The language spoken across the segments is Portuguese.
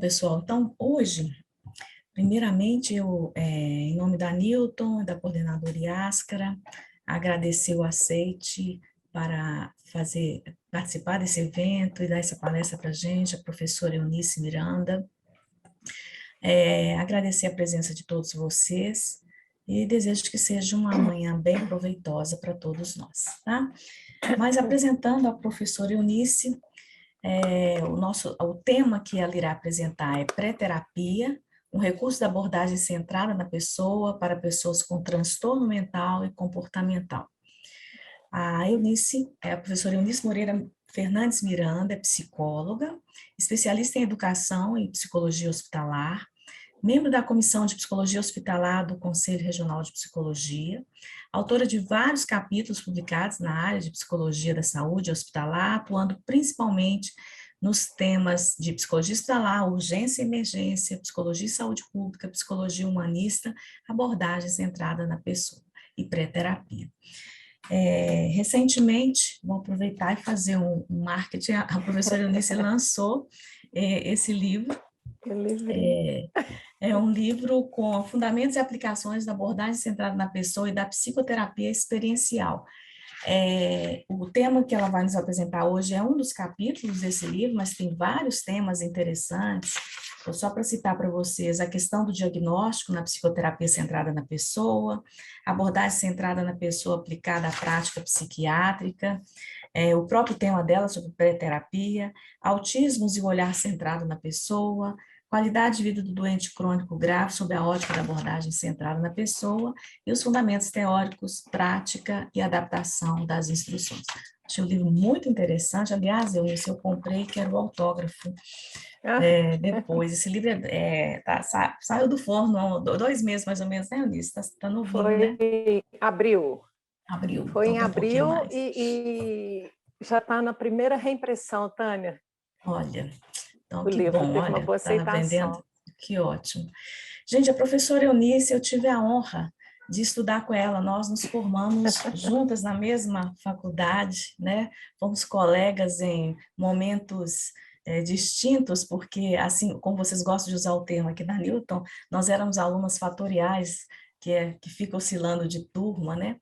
pessoal, então hoje, primeiramente, em nome da Newton e da coordenadora Iáscara, agradecer o aceite para participar desse evento e dar essa palestra para a gente, a professora Eunice Miranda. Agradecer a presença de todos vocês e desejo que seja uma manhã bem proveitosa para todos nós, tá? Mas apresentando a professora Eunice, o tema que ela irá apresentar é pré-terapia, um recurso de abordagem centrada na pessoa para pessoas com transtorno mental e comportamental. A professora Eunice Moreira Fernandes Miranda é psicóloga, especialista em educação e psicologia hospitalar, membro da Comissão de Psicologia Hospitalar do Conselho Regional de Psicologia, autora de vários capítulos publicados na área de psicologia da saúde hospitalar, atuando principalmente nos temas de psicologia hospitalar, urgência e emergência, psicologia e saúde pública, psicologia humanista, abordagem centrada na pessoa e pré-terapia. Recentemente, vou aproveitar e fazer um marketing, a professora Eunice lançou esse livro. É um livro com fundamentos e aplicações da abordagem centrada na pessoa e da psicoterapia experiencial. O tema que ela vai nos apresentar hoje é um dos capítulos desse livro, mas tem vários temas interessantes. Só para citar para vocês, a questão do diagnóstico na psicoterapia centrada na pessoa, abordagem centrada na pessoa aplicada à prática psiquiátrica, o próprio tema dela sobre pré-terapia, autismos e o olhar centrado na pessoa, qualidade de vida do doente crônico grave sob a ótica da abordagem centrada na pessoa e os fundamentos teóricos, prática e adaptação das instruções. Achei um livro muito interessante, aliás, eu comprei, quero o autógrafo depois. Esse livro saiu do forno há 2 meses, mais ou menos, né, Eunice? Tá novinho, né? Abril. Abril. Foi então em tá um pouquinho abril mais. e já está na primeira reimpressão, Tânia. Olha, então o que livro bom, teve uma olha, boa tá aceitação. vendendo, que ótimo. Gente, a professora Eunice, eu tive a honra de estudar com ela, nós nos formamos juntas na mesma faculdade, né? Fomos colegas em momentos distintos, porque, assim, como vocês gostam de usar o termo aqui na Newton, nós éramos alunas fatoriais, que fica oscilando de turma, né?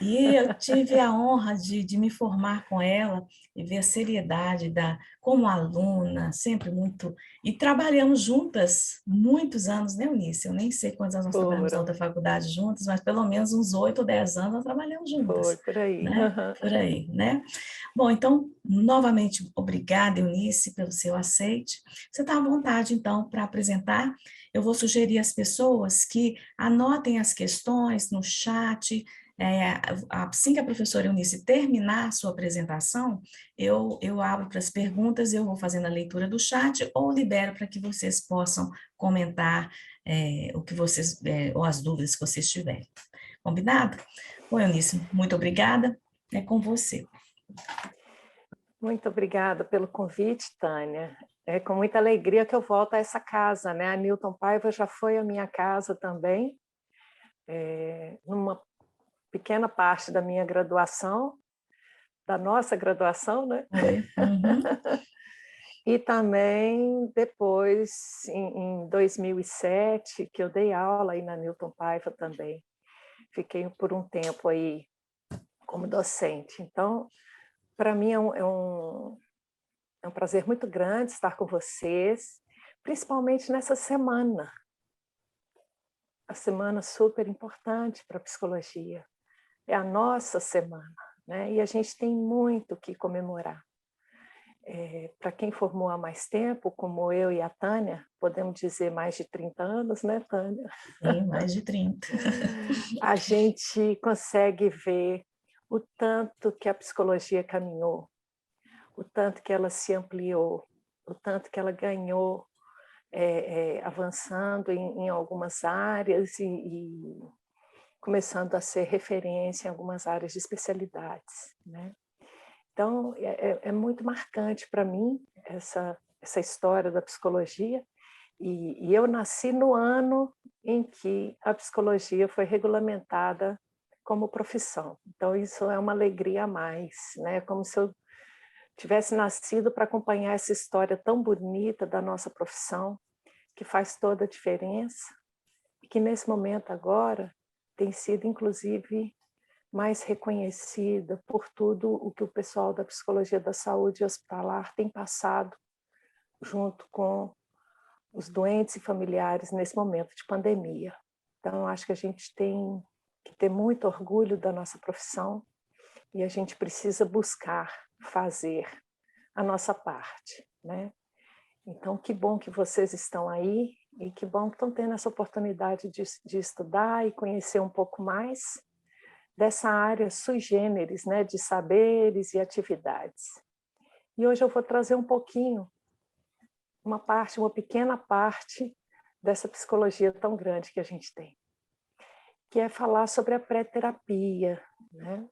E eu tive a honra de me formar com ela e ver a seriedade como aluna, sempre muito... E trabalhamos juntas muitos anos, né, Eunice? Eu nem sei quantos anos nós trabalhamos na outra faculdade juntas, mas pelo menos uns 8 ou 10 anos nós trabalhamos juntas. Foi, por aí. Né? Por aí, né? Bom, então, novamente, obrigada, Eunice, pelo seu aceite. Você está à vontade, então, para apresentar. Eu vou sugerir às pessoas que anotem as questões no chat. Assim que a professora Eunice terminar a sua apresentação, eu abro para as perguntas, eu vou fazendo a leitura do chat ou libero para que vocês possam comentar o que vocês, ou as dúvidas que vocês tiverem. Combinado? Bom, Eunice, muito obrigada. É com você. Muito obrigada pelo convite, Tânia. É com muita alegria que eu volto a essa casa, né? A Newton Paiva já foi a minha casa também, numa pequena parte da minha graduação, da nossa graduação, né? Uhum. E também depois, em 2007, que eu dei aula aí na Newton Paiva também. Fiquei por um tempo aí como docente. Então, para mim é um prazer muito grande estar com vocês, principalmente nessa semana. A semana super importante para a psicologia. É a nossa semana, né? E a gente tem muito que comemorar. Para quem formou há mais tempo, como eu e a Tânia, podemos dizer mais de 30 anos, né, Tânia? Sim, mais de 30. A gente consegue ver o tanto que a psicologia caminhou, o tanto que ela se ampliou, o tanto que ela ganhou, avançando em algumas áreas e começando a ser referência em algumas áreas de especialidades, né? Então, é muito marcante para mim essa história da psicologia, e eu nasci no ano em que a psicologia foi regulamentada como profissão. Então, isso é uma alegria a mais, né? Como se eu tivesse nascido para acompanhar essa história tão bonita da nossa profissão, que faz toda a diferença, e que nesse momento agora tem sido, inclusive, mais reconhecida por tudo o que o pessoal da psicologia da saúde hospitalar tem passado junto com os doentes e familiares nesse momento de pandemia. Então, acho que a gente tem que ter muito orgulho da nossa profissão e a gente precisa buscar fazer a nossa parte, né? Então, que bom que vocês estão aí e que bom que estão tendo essa oportunidade de estudar e conhecer um pouco mais dessa área sui generis, né, de saberes e atividades. E hoje eu vou trazer um pouquinho, uma pequena parte dessa psicologia tão grande que a gente tem, que é falar sobre a pré-terapia, né?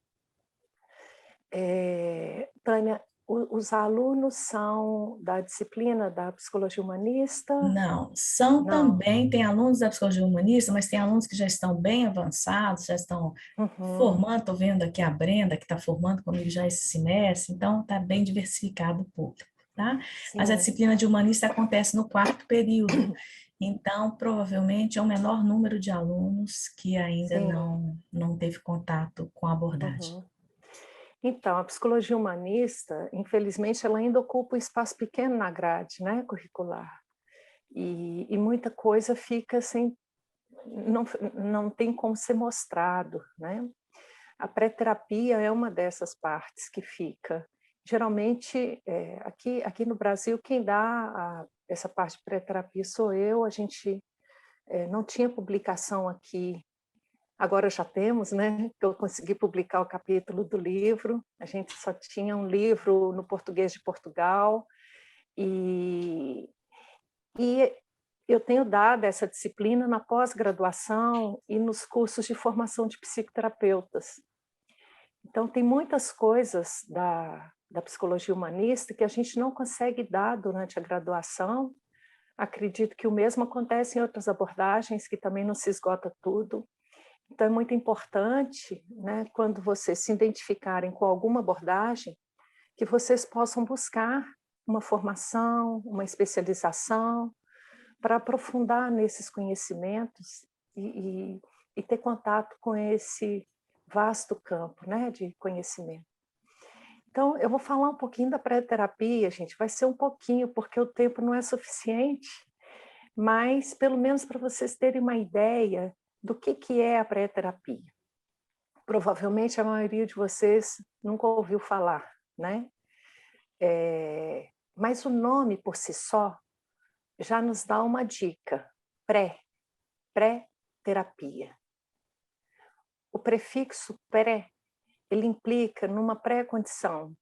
Tânia, os alunos são da disciplina da psicologia humanista? Não, são Não. também, tem alunos da psicologia humanista, mas tem alunos que já estão bem avançados, já estão Uhum. formando, estou vendo aqui a Brenda, que está formando comigo já esse semestre, então está bem diversificado o público, tá? Mas a Sim. disciplina de humanista acontece no quarto período, então provavelmente é o menor número de alunos que ainda Sim. não teve contato com a abordagem. Uhum. Então, a psicologia humanista, infelizmente, ela ainda ocupa um espaço pequeno na grade, né, curricular. E muita coisa fica sem, não tem como ser mostrado, né? A pré-terapia é uma dessas partes que fica. Geralmente, aqui no Brasil, quem dá essa parte de pré-terapia sou eu. A gente não tinha publicação aqui. Agora já temos, né? Eu consegui publicar o capítulo do livro. A gente só tinha um livro no português de Portugal. E eu tenho dado essa disciplina na pós-graduação e nos cursos de formação de psicoterapeutas. Então, tem muitas coisas da psicologia humanista que a gente não consegue dar durante a graduação. Acredito que o mesmo acontece em outras abordagens, que também não se esgota tudo. Então, é muito importante, né, quando vocês se identificarem com alguma abordagem, que vocês possam buscar uma formação, uma especialização, para aprofundar nesses conhecimentos e ter contato com esse vasto campo, né, de conhecimento. Então, eu vou falar um pouquinho da pré-terapia, gente, vai ser um pouquinho, porque o tempo não é suficiente, mas pelo menos para vocês terem uma ideia do que é a pré-terapia. Provavelmente a maioria de vocês nunca ouviu falar, né? Mas o nome por si só já nos dá uma dica, pré-terapia. O prefixo pré, ele implica numa pré-condição.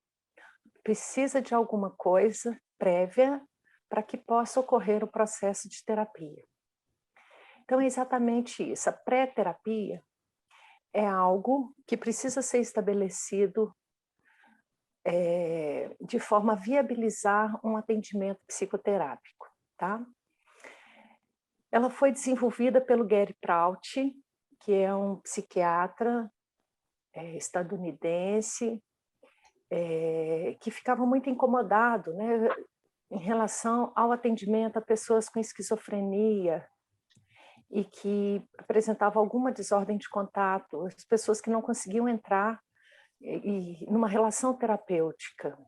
Precisa de alguma coisa prévia para que possa ocorrer o processo de terapia. Então, é exatamente isso. A pré-terapia é algo que precisa ser estabelecido de forma a viabilizar um atendimento psicoterápico, tá? Ela foi desenvolvida pelo Gary Prout, que é um psiquiatra estadunidense, que ficava muito incomodado, né, em relação ao atendimento a pessoas com esquizofrenia e que apresentavam alguma desordem de contato, as pessoas que não conseguiam entrar numa relação terapêutica.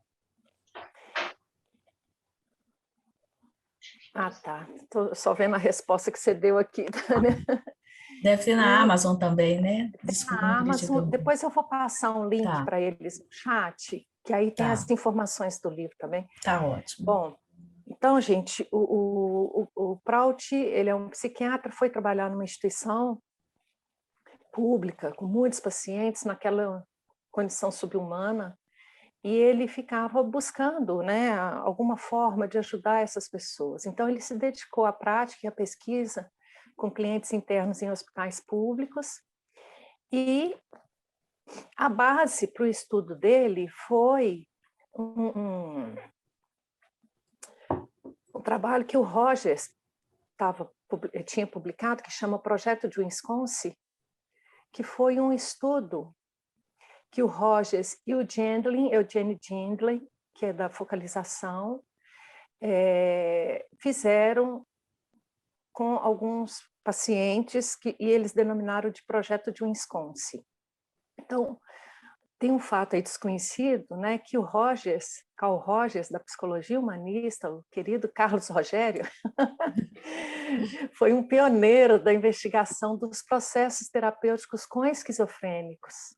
Ah, tá. Estou só vendo a resposta que você deu aqui, né? Deve ter na E Amazon também, né? Desculpa, não na queria te Amazon, interromper. depois eu vou passar um link Tá, para eles no chat, que aí tem as tá, informações do livro também. tá ótimo. Bom, então, gente, o Prout, ele é um psiquiatra, foi trabalhar numa instituição pública, com muitos pacientes, naquela condição subhumana, e ele ficava buscando, né, alguma forma de ajudar essas pessoas. Então, ele se dedicou à prática e à pesquisa com clientes internos em hospitais públicos, e a base para o estudo dele foi um trabalho que o Rogers tinha publicado, que chama Projeto de Wisconsin, que foi um estudo que o Rogers e o Eugene Gendlin, que é da focalização, fizeram com alguns pacientes e eles denominaram de projeto de Wisconsin. Então, tem um fato aí desconhecido, né, que o Carl Rogers, da psicologia humanista, o querido Carlos Rogério, foi um pioneiro da investigação dos processos terapêuticos com esquizofrênicos.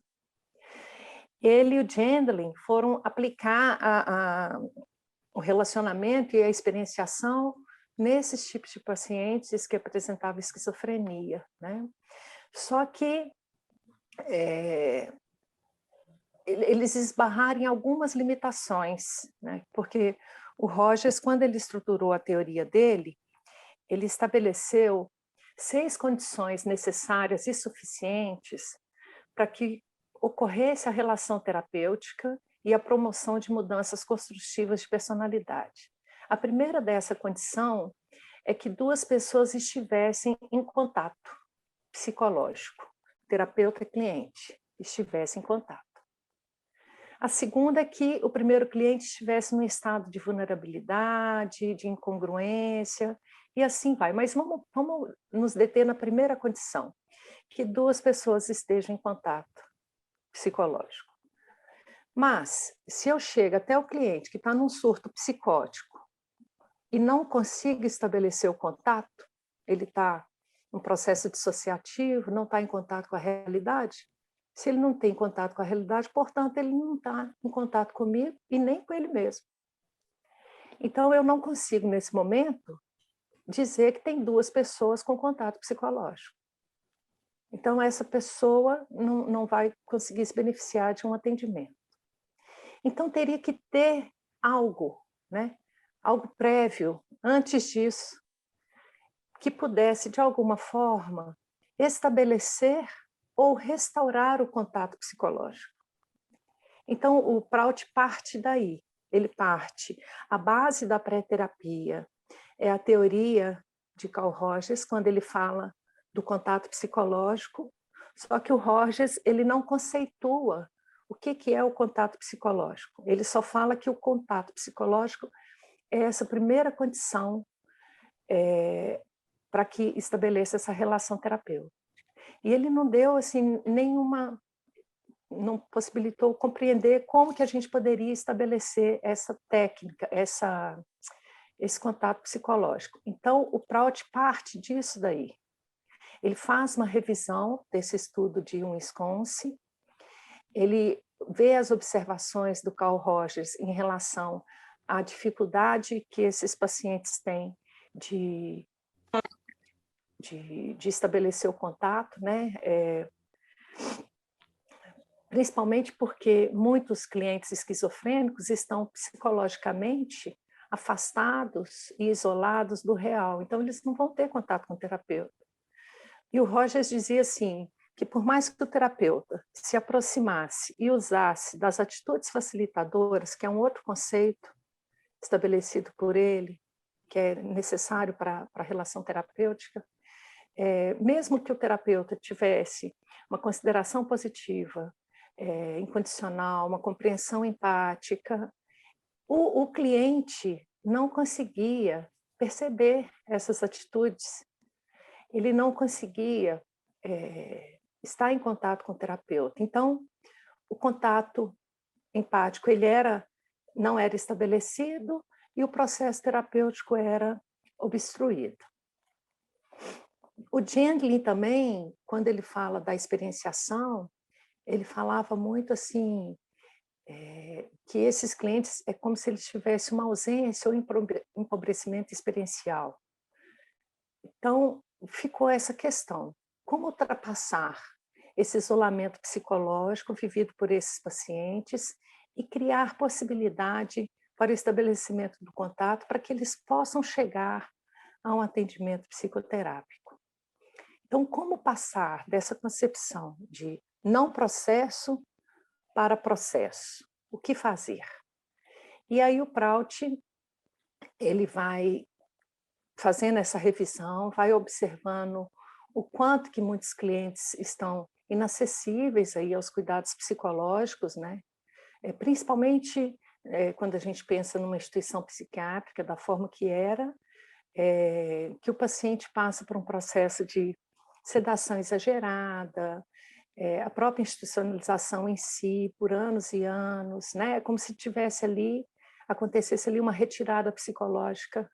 Ele e o Gendlin foram aplicar o relacionamento e a experienciação nesses tipos de pacientes que apresentavam esquizofrenia, né? Só que eles esbarraram em algumas limitações, né? Porque o Rogers, quando ele estruturou a teoria dele, ele estabeleceu 6 condições necessárias e suficientes para que ocorresse a relação terapêutica e a promoção de mudanças construtivas de personalidade. A primeira dessa condição é que 2 pessoas estivessem em contato psicológico, terapeuta e cliente, estivessem em contato. A segunda é que o primeiro cliente estivesse num estado de vulnerabilidade, de incongruência, e assim vai. Mas vamos nos deter na primeira condição, que 2 pessoas estejam em contato psicológico. Mas, se eu chego até o cliente que está num surto psicótico e não consigo estabelecer o contato, ele está em processo dissociativo, não está em contato com a realidade, se ele não tem contato com a realidade, portanto, ele não está em contato comigo e nem com ele mesmo. Então, eu não consigo, nesse momento, dizer que tem 2 pessoas com contato psicológico. Então, essa pessoa não vai conseguir se beneficiar de um atendimento. Então, teria que ter algo, né? Algo prévio, antes disso, que pudesse, de alguma forma, estabelecer ou restaurar o contato psicológico. Então, o Prout parte daí. Ele parte. A base da pré-terapia é a teoria de Carl Rogers, quando ele fala do contato psicológico, só que o Rogers ele não conceitua o que é o contato psicológico. Ele só fala que o contato psicológico é essa primeira condição para que estabeleça essa relação terapêutica. E ele não deu assim não possibilitou compreender como que a gente poderia estabelecer essa técnica, esse contato psicológico. Então, o Prout parte disso daí. Ele faz uma revisão desse estudo de Wisconsin, ele vê as observações do Carl Rogers em relação à dificuldade que esses pacientes têm de estabelecer o contato, né? Principalmente porque muitos clientes esquizofrênicos estão psicologicamente afastados e isolados do real, então eles não vão ter contato com o terapeuta. E o Rogers dizia assim, que por mais que o terapeuta se aproximasse e usasse das atitudes facilitadoras, que é um outro conceito estabelecido por ele, que é necessário para a relação terapêutica, mesmo que o terapeuta tivesse uma consideração positiva, incondicional, uma compreensão empática, o cliente não conseguia perceber essas atitudes, ele não conseguia estar em contato com o terapeuta. Então, o contato empático não era estabelecido e o processo terapêutico era obstruído. O Gendlin também, quando ele fala da experienciação, ele falava muito assim, que esses clientes é como se eles tivessem uma ausência ou empobrecimento experiencial. Então, ficou essa questão, como ultrapassar esse isolamento psicológico vivido por esses pacientes e criar possibilidade para o estabelecimento do contato para que eles possam chegar a um atendimento psicoterápico. Então, como passar dessa concepção de não processo para processo? O que fazer? E aí o Prout, ele vai fazendo essa revisão, vai observando o quanto que muitos clientes estão inacessíveis aí aos cuidados psicológicos, né? Principalmente quando a gente pensa numa instituição psiquiátrica, da forma que era, que o paciente passa por um processo de sedação exagerada, a própria institucionalização em si, por anos e anos, né? É como se acontecesse ali uma retirada psicológica,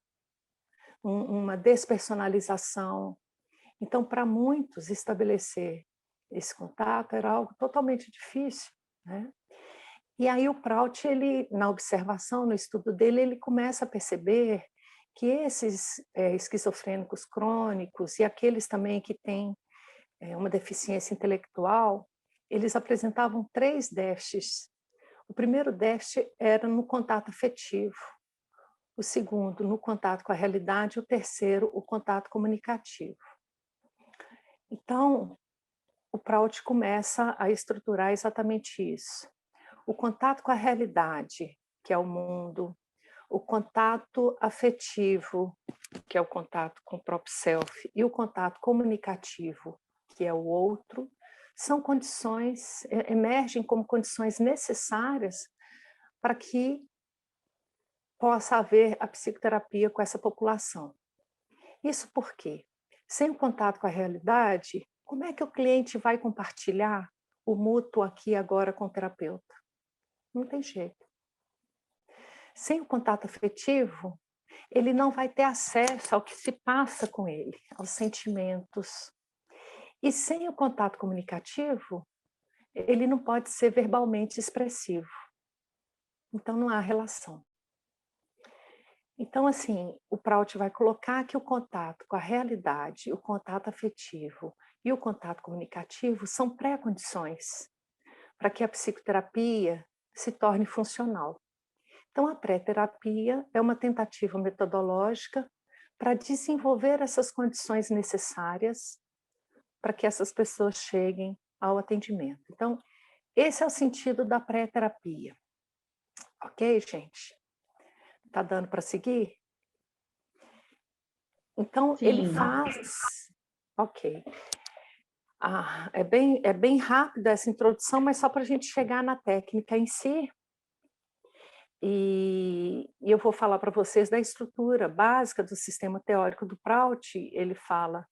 uma despersonalização. Então, para muitos, estabelecer esse contato era algo totalmente difícil, né? E aí o Prout, ele, na observação, no estudo dele, ele começa a perceber que esses esquizofrênicos crônicos e aqueles também que têm uma deficiência intelectual, eles apresentavam 3 déficits. O primeiro déficit era no contato afetivo, o segundo, no contato com a realidade, e o terceiro, o contato comunicativo. Então, o Prout começa a estruturar exatamente isso. O contato com a realidade, que é o mundo, o contato afetivo, que é o contato com o próprio self, e o contato comunicativo, que é o outro, são condições, emergem como condições necessárias para que possa haver a psicoterapia com essa população. Isso porque, sem o contato com a realidade, como é que o cliente vai compartilhar o mútuo aqui e agora com o terapeuta? Não tem jeito. Sem o contato afetivo, ele não vai ter acesso ao que se passa com ele, aos sentimentos. E sem o contato comunicativo, ele não pode ser verbalmente expressivo. Então não há relação. Então, assim, o Prout vai colocar que o contato com a realidade, o contato afetivo e o contato comunicativo são pré-condições para que a psicoterapia se torne funcional. Então, a pré-terapia é uma tentativa metodológica para desenvolver essas condições necessárias para que essas pessoas cheguem ao atendimento. Então, esse é o sentido da pré-terapia. Ok, gente? Tá dando para seguir? Então, ele Sim. faz... Ok. É bem rápida essa introdução, mas só para a gente chegar na técnica em si. E eu vou falar para vocês da estrutura básica do sistema teórico do Prout. Ele fala,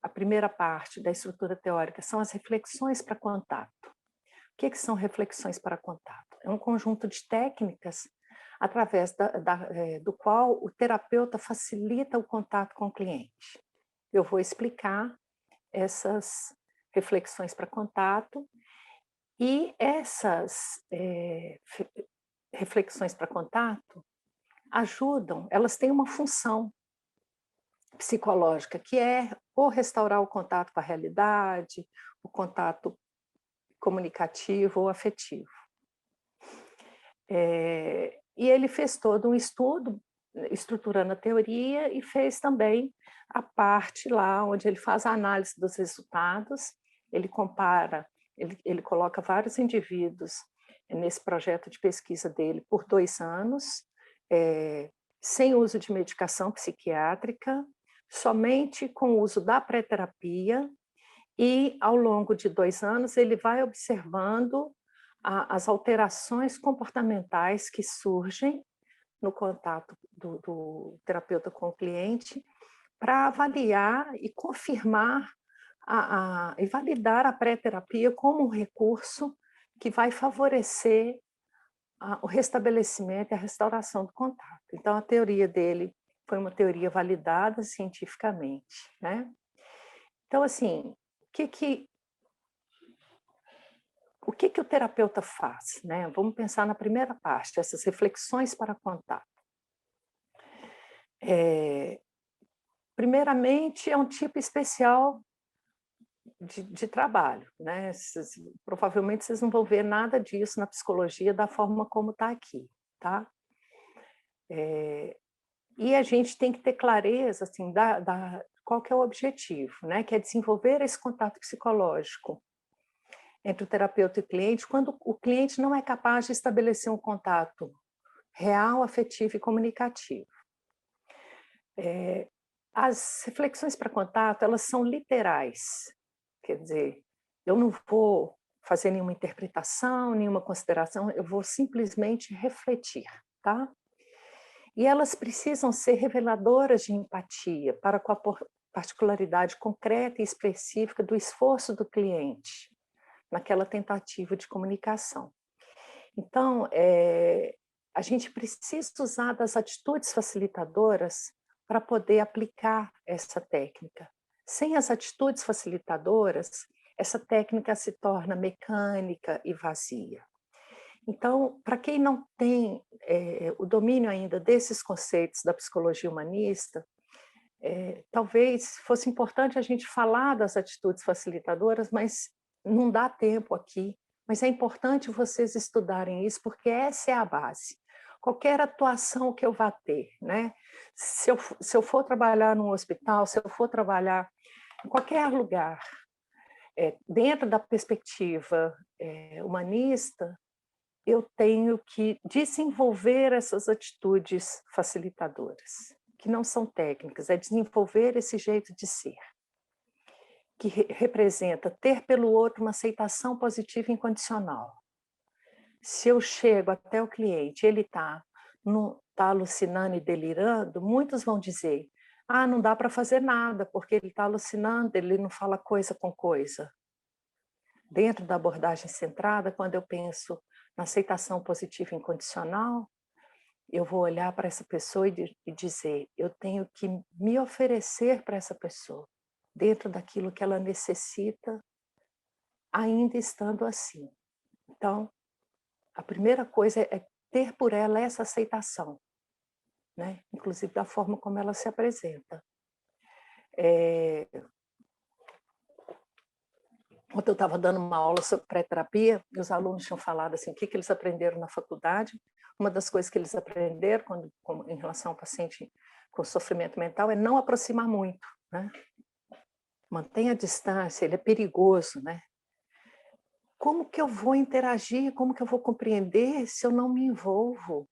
a primeira parte da estrutura teórica são as reflexões para contato. O que são reflexões para contato? É um conjunto de técnicas através do qual o terapeuta facilita o contato com o cliente. Eu vou explicar essas reflexões para contato, e essas reflexões para contato ajudam, elas têm uma função psicológica, que é ou restaurar o contato com a realidade, o contato comunicativo ou afetivo. E ele fez todo um estudo, estruturando a teoria, e fez também a parte lá onde ele faz a análise dos resultados, ele compara, ele coloca vários indivíduos nesse projeto de pesquisa dele por 2 anos, sem uso de medicação psiquiátrica, somente com o uso da pré-terapia, e ao longo de 2 anos ele vai observando as alterações comportamentais que surgem no contato do terapeuta com o cliente, para avaliar e confirmar e validar a pré-terapia como um recurso que vai favorecer o restabelecimento e a restauração do contato. Então, a teoria dele foi uma teoria validada cientificamente, né? Então, assim, o que o terapeuta faz, né? Vamos pensar na primeira parte, essas reflexões para contato. Primeiramente, é um tipo especial de trabalho, né? Provavelmente vocês não vão ver nada disso na psicologia da forma como está aqui, tá? E a gente tem que ter clareza, assim, qual que é o objetivo, né? Que é desenvolver esse contato psicológico entre o terapeuta e o cliente, quando o cliente não é capaz de estabelecer um contato real, afetivo e comunicativo. As reflexões para contato, elas são literais, quer dizer, eu não vou fazer nenhuma interpretação, nenhuma consideração, eu vou simplesmente refletir, tá? E elas precisam ser reveladoras de empatia para com a particularidade concreta e específica do esforço do cliente naquela tentativa de comunicação. Então, a gente precisa usar das atitudes facilitadoras para poder aplicar essa técnica. Sem as atitudes facilitadoras, essa técnica se torna mecânica e vazia. Então, para quem não tem o domínio ainda desses conceitos da psicologia humanista, talvez fosse importante a gente falar das atitudes facilitadoras, mas não dá tempo aqui. Mas é importante vocês estudarem isso, porque essa é a base. Qualquer atuação que eu vá ter, né? Se eu for trabalhar num hospital, se eu for trabalhar em qualquer lugar, dentro da perspectiva humanista, eu tenho que desenvolver essas atitudes facilitadoras, que não são técnicas, é desenvolver esse jeito de ser, que representa ter pelo outro uma aceitação positiva e incondicional. Se eu chego até o cliente, ele está alucinando e delirando, muitos vão dizer, não dá para fazer nada, porque ele está alucinando, ele não fala coisa com coisa. Dentro da abordagem centrada, quando eu penso na aceitação positiva e incondicional, eu vou olhar para essa pessoa e dizer, eu tenho que me oferecer para essa pessoa, dentro daquilo que ela necessita, ainda estando assim. Então, a primeira coisa é ter por ela essa aceitação, né? Inclusive da forma como ela se apresenta. Ontem eu estava dando uma aula sobre pré-terapia e os alunos tinham falado assim, o que eles aprenderam na faculdade. Uma das coisas que eles aprenderam em relação ao paciente com sofrimento mental é não aproximar muito, né? Mantenha a distância, ele é perigoso, né? Como que eu vou interagir, como que eu vou compreender se eu não me envolvo?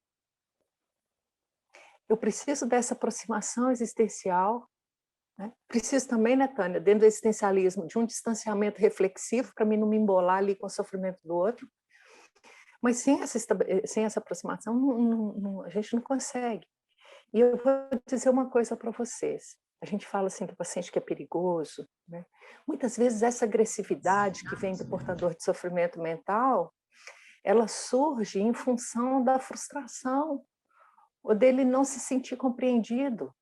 Eu preciso dessa aproximação existencial, né? Preciso também, né, Tânia, dentro do existencialismo, de um distanciamento reflexivo para mim não me embolar ali com o sofrimento do outro. Mas sem essa aproximação, a gente não consegue. E eu vou dizer uma coisa para vocês. A gente fala assim do paciente que é perigoso, né? Muitas vezes essa agressividade que vem do portador de sofrimento mental, ela surge em função da frustração, ou dele não se sentir compreendido,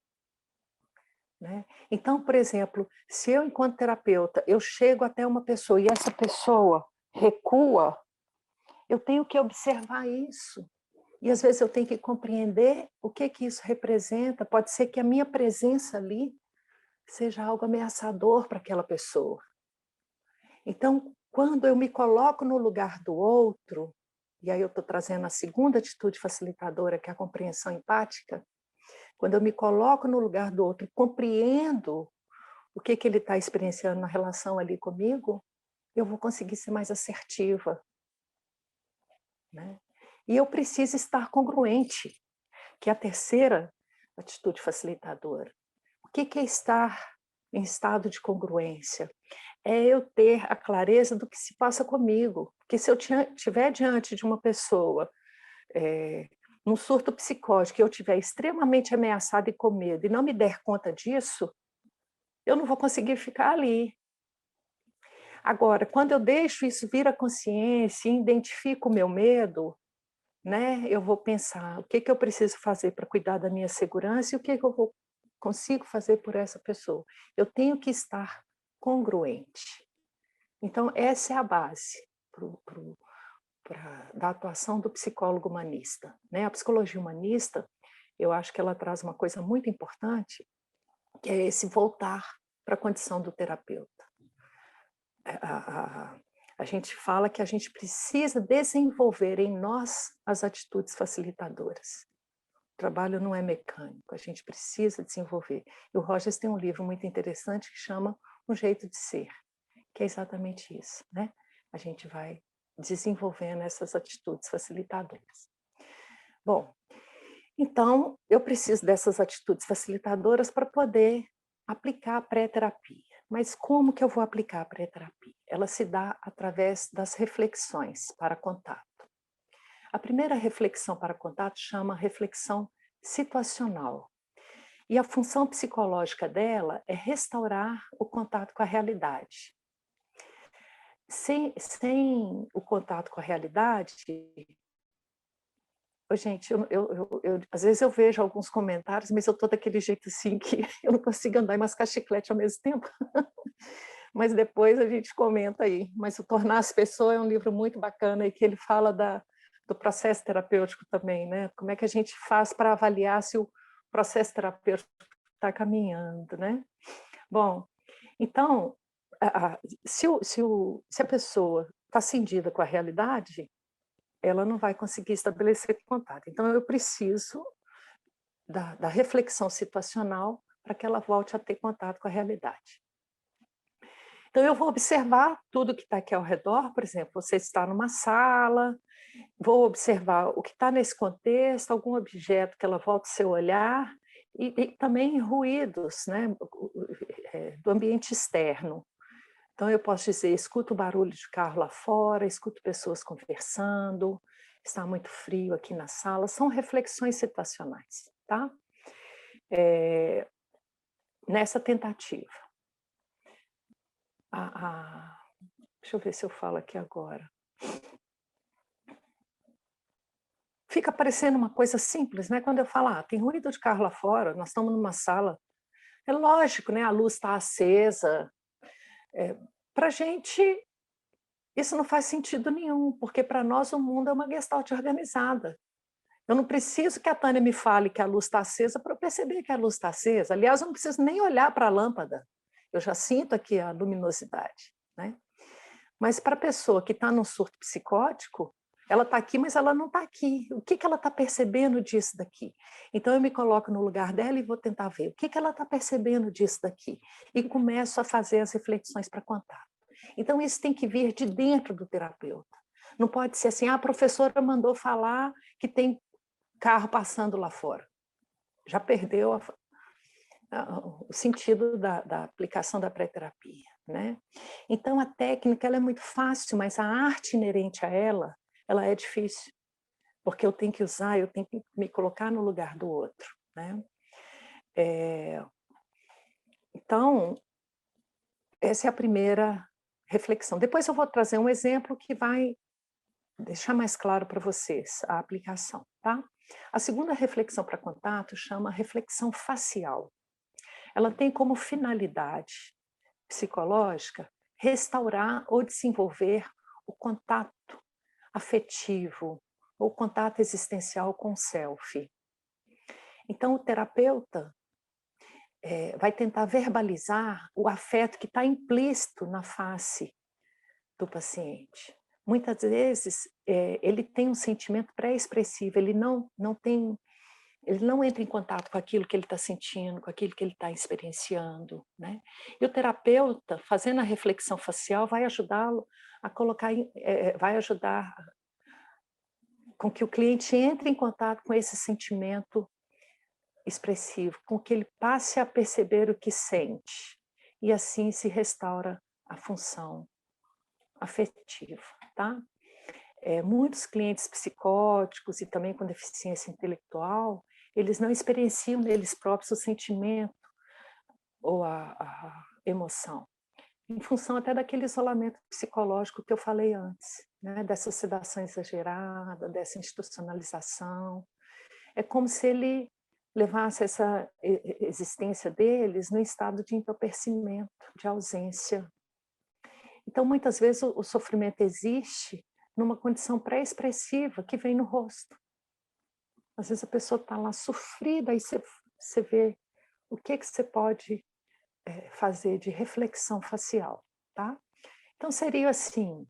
né? Então, por exemplo, se eu, enquanto terapeuta, eu chego até uma pessoa e essa pessoa recua, eu tenho que observar isso. E às vezes eu tenho que compreender o que isso representa. Pode ser que a minha presença ali seja algo ameaçador para aquela pessoa. Então, quando eu me coloco no lugar do outro, e aí eu estou trazendo a segunda atitude facilitadora, que é a compreensão empática, quando eu me coloco no lugar do outro e compreendo o que ele está experienciando na relação ali comigo, eu vou conseguir ser mais assertiva, né? E eu preciso estar congruente, que é a terceira atitude facilitadora. O que é estar em estado de congruência? É eu ter a clareza do que se passa comigo. Porque se eu estiver diante de uma pessoa num surto psicótico, e eu estiver extremamente ameaçada e com medo, e não me der conta disso, eu não vou conseguir ficar ali. Agora, quando eu deixo isso vir à consciência e identifico o meu medo, né, eu vou pensar o que eu preciso fazer para cuidar da minha segurança e o que eu consigo fazer por essa pessoa. Eu tenho que estar congruente. Então, essa é a base da atuação do psicólogo humanista, né? A psicologia humanista, eu acho que ela traz uma coisa muito importante, que é esse voltar para a condição do terapeuta. A gente fala que a gente precisa desenvolver em nós as atitudes facilitadoras. O trabalho não é mecânico, a gente precisa desenvolver. E o Rogers tem um livro muito interessante que chama Um Jeito de Ser, que é exatamente isso, né? A gente vai desenvolvendo essas atitudes facilitadoras. Bom, então eu preciso dessas atitudes facilitadoras para poder aplicar a pré-terapia. Mas como que eu vou aplicar a pré-terapia? ela se dá através das reflexões para contato. A primeira reflexão para contato chama reflexão situacional. E a função psicológica dela é restaurar o contato com a realidade. Sem o contato com a realidade, gente, às vezes eu vejo alguns comentários, mas eu estou daquele jeito assim que eu não consigo andar e mascar chiclete ao mesmo tempo. Mas depois a gente comenta aí. Mas o Tornar as Pessoas é um livro muito bacana e que ele fala do processo terapêutico também, né? Como é que a gente faz para avaliar se o processo terapêutico está caminhando, né? Bom, então, se a pessoa está cindida com a realidade, ela não vai conseguir estabelecer contato. Então, eu preciso da reflexão situacional para que ela volte a ter contato com a realidade. Então, eu vou observar tudo que está aqui ao redor, por exemplo, você está numa sala, vou observar o que está nesse contexto, algum objeto que ela volta o seu olhar, e também ruídos, né, do ambiente externo. Então, eu posso dizer, escuto o barulho de carro lá fora, escuto pessoas conversando, está muito frio aqui na sala, são reflexões situacionais, tá? Nessa tentativa. Deixa eu ver se eu falo aqui agora. Fica parecendo uma coisa simples, né? Quando eu falo, tem ruído de carro lá fora, nós estamos numa sala. É lógico, né? A luz está acesa. Para a gente, isso não faz sentido nenhum, porque para nós o mundo é uma gestalt organizada. Eu não preciso que a Tânia me fale que a luz está acesa para eu perceber que a luz está acesa. Aliás, eu não preciso nem olhar para a lâmpada. Eu já sinto aqui a luminosidade, né? Mas para a pessoa que está num surto psicótico, ela está aqui, mas ela não está aqui. O que ela está percebendo disso daqui? Então, eu me coloco no lugar dela e vou tentar ver o que ela está percebendo disso daqui. E começo a fazer as reflexões para contato. Então, isso tem que vir de dentro do terapeuta. Não pode ser assim, a professora mandou falar que tem carro passando lá fora. Já perdeu o sentido da aplicação da pré-terapia, né? Então, a técnica ela é muito fácil, mas a arte inerente a ela é difícil, porque eu tenho que usar, eu tenho que me colocar no lugar do outro, né? Então, essa é a primeira reflexão. Depois eu vou trazer um exemplo que vai deixar mais claro para vocês a aplicação, tá? A segunda reflexão para contato chama reflexão facial. Ela tem como finalidade psicológica restaurar ou desenvolver o contato afetivo ou contato existencial com o self. Então, o terapeuta vai tentar verbalizar o afeto que está implícito na face do paciente. Muitas vezes, ele tem um sentimento pré-expressivo, ele não entra em contato com aquilo que ele está sentindo, com aquilo que ele está experienciando, né? E o terapeuta, fazendo a reflexão facial, vai ajudá-lo a colocar, vai ajudar com que o cliente entre em contato com esse sentimento expressivo, com que ele passe a perceber o que sente, e assim se restaura a função afetiva, tá? Muitos clientes psicóticos e também com deficiência intelectual, eles não experienciam neles próprios o sentimento ou a emoção, em função até daquele isolamento psicológico que eu falei antes, né? Dessa sedação exagerada, dessa institucionalização. É como se ele levasse essa existência deles no estado de entorpecimento, de ausência. Então, muitas vezes, o sofrimento existe numa condição pré-expressiva que vem no rosto. Às vezes a pessoa está lá sofrida, aí você vê o que você pode fazer de reflexão facial, tá? Então, seria assim,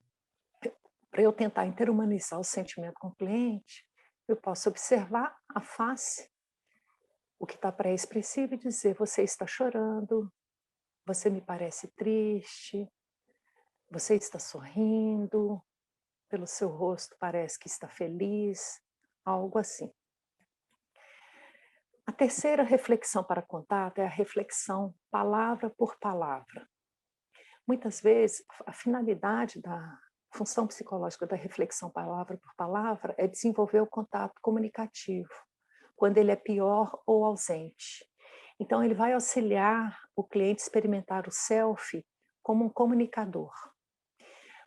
para eu tentar interhumanizar o sentimento com o cliente, eu posso observar a face, o que está pré-expressivo e dizer, você está chorando, você me parece triste, você está sorrindo, pelo seu rosto parece que está feliz, algo assim. A terceira reflexão para contato é a reflexão palavra por palavra. muitas vezes, a finalidade da função psicológica da reflexão palavra por palavra é desenvolver o contato comunicativo, quando ele é pior ou ausente. Então, ele vai auxiliar o cliente a experimentar o self como um comunicador.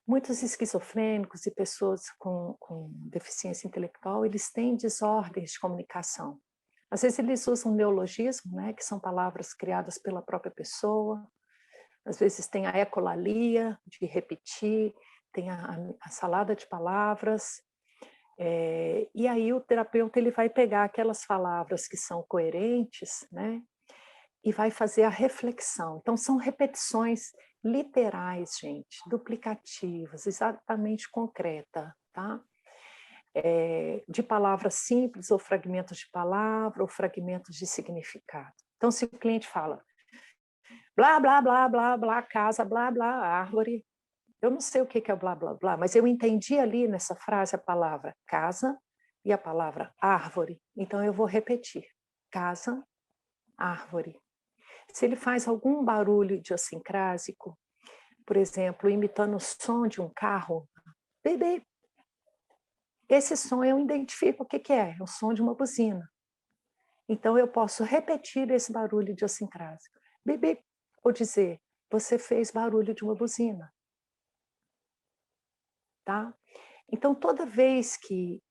Muitos esquizofrênicos e pessoas com deficiência intelectual, eles têm desordens de comunicação. Às vezes eles usam neologismo, né, que são palavras criadas pela própria pessoa. Às vezes tem a ecolalia, de repetir, tem a salada de palavras. E aí o terapeuta ele vai pegar aquelas palavras que são coerentes, né, e vai fazer a reflexão. Então, são repetições literais, gente, duplicativas, exatamente concreta, tá? De palavras simples, ou fragmentos de palavra, ou fragmentos de significado. Então, se o cliente fala blá, blá, blá, blá, blá, casa, blá, blá, árvore, eu não sei o que é o blá, blá, blá, mas eu entendi ali nessa frase a palavra casa e a palavra árvore. Então, eu vou repetir. Casa, árvore. Se ele faz algum barulho idiosincrásico, por exemplo, imitando o som de um carro, bebê, esse som eu identifico o que é o som de uma buzina. Então eu posso repetir esse barulho idiosincrásico. Bebê, ou dizer, você fez barulho de uma buzina. Tá? Então toda vez que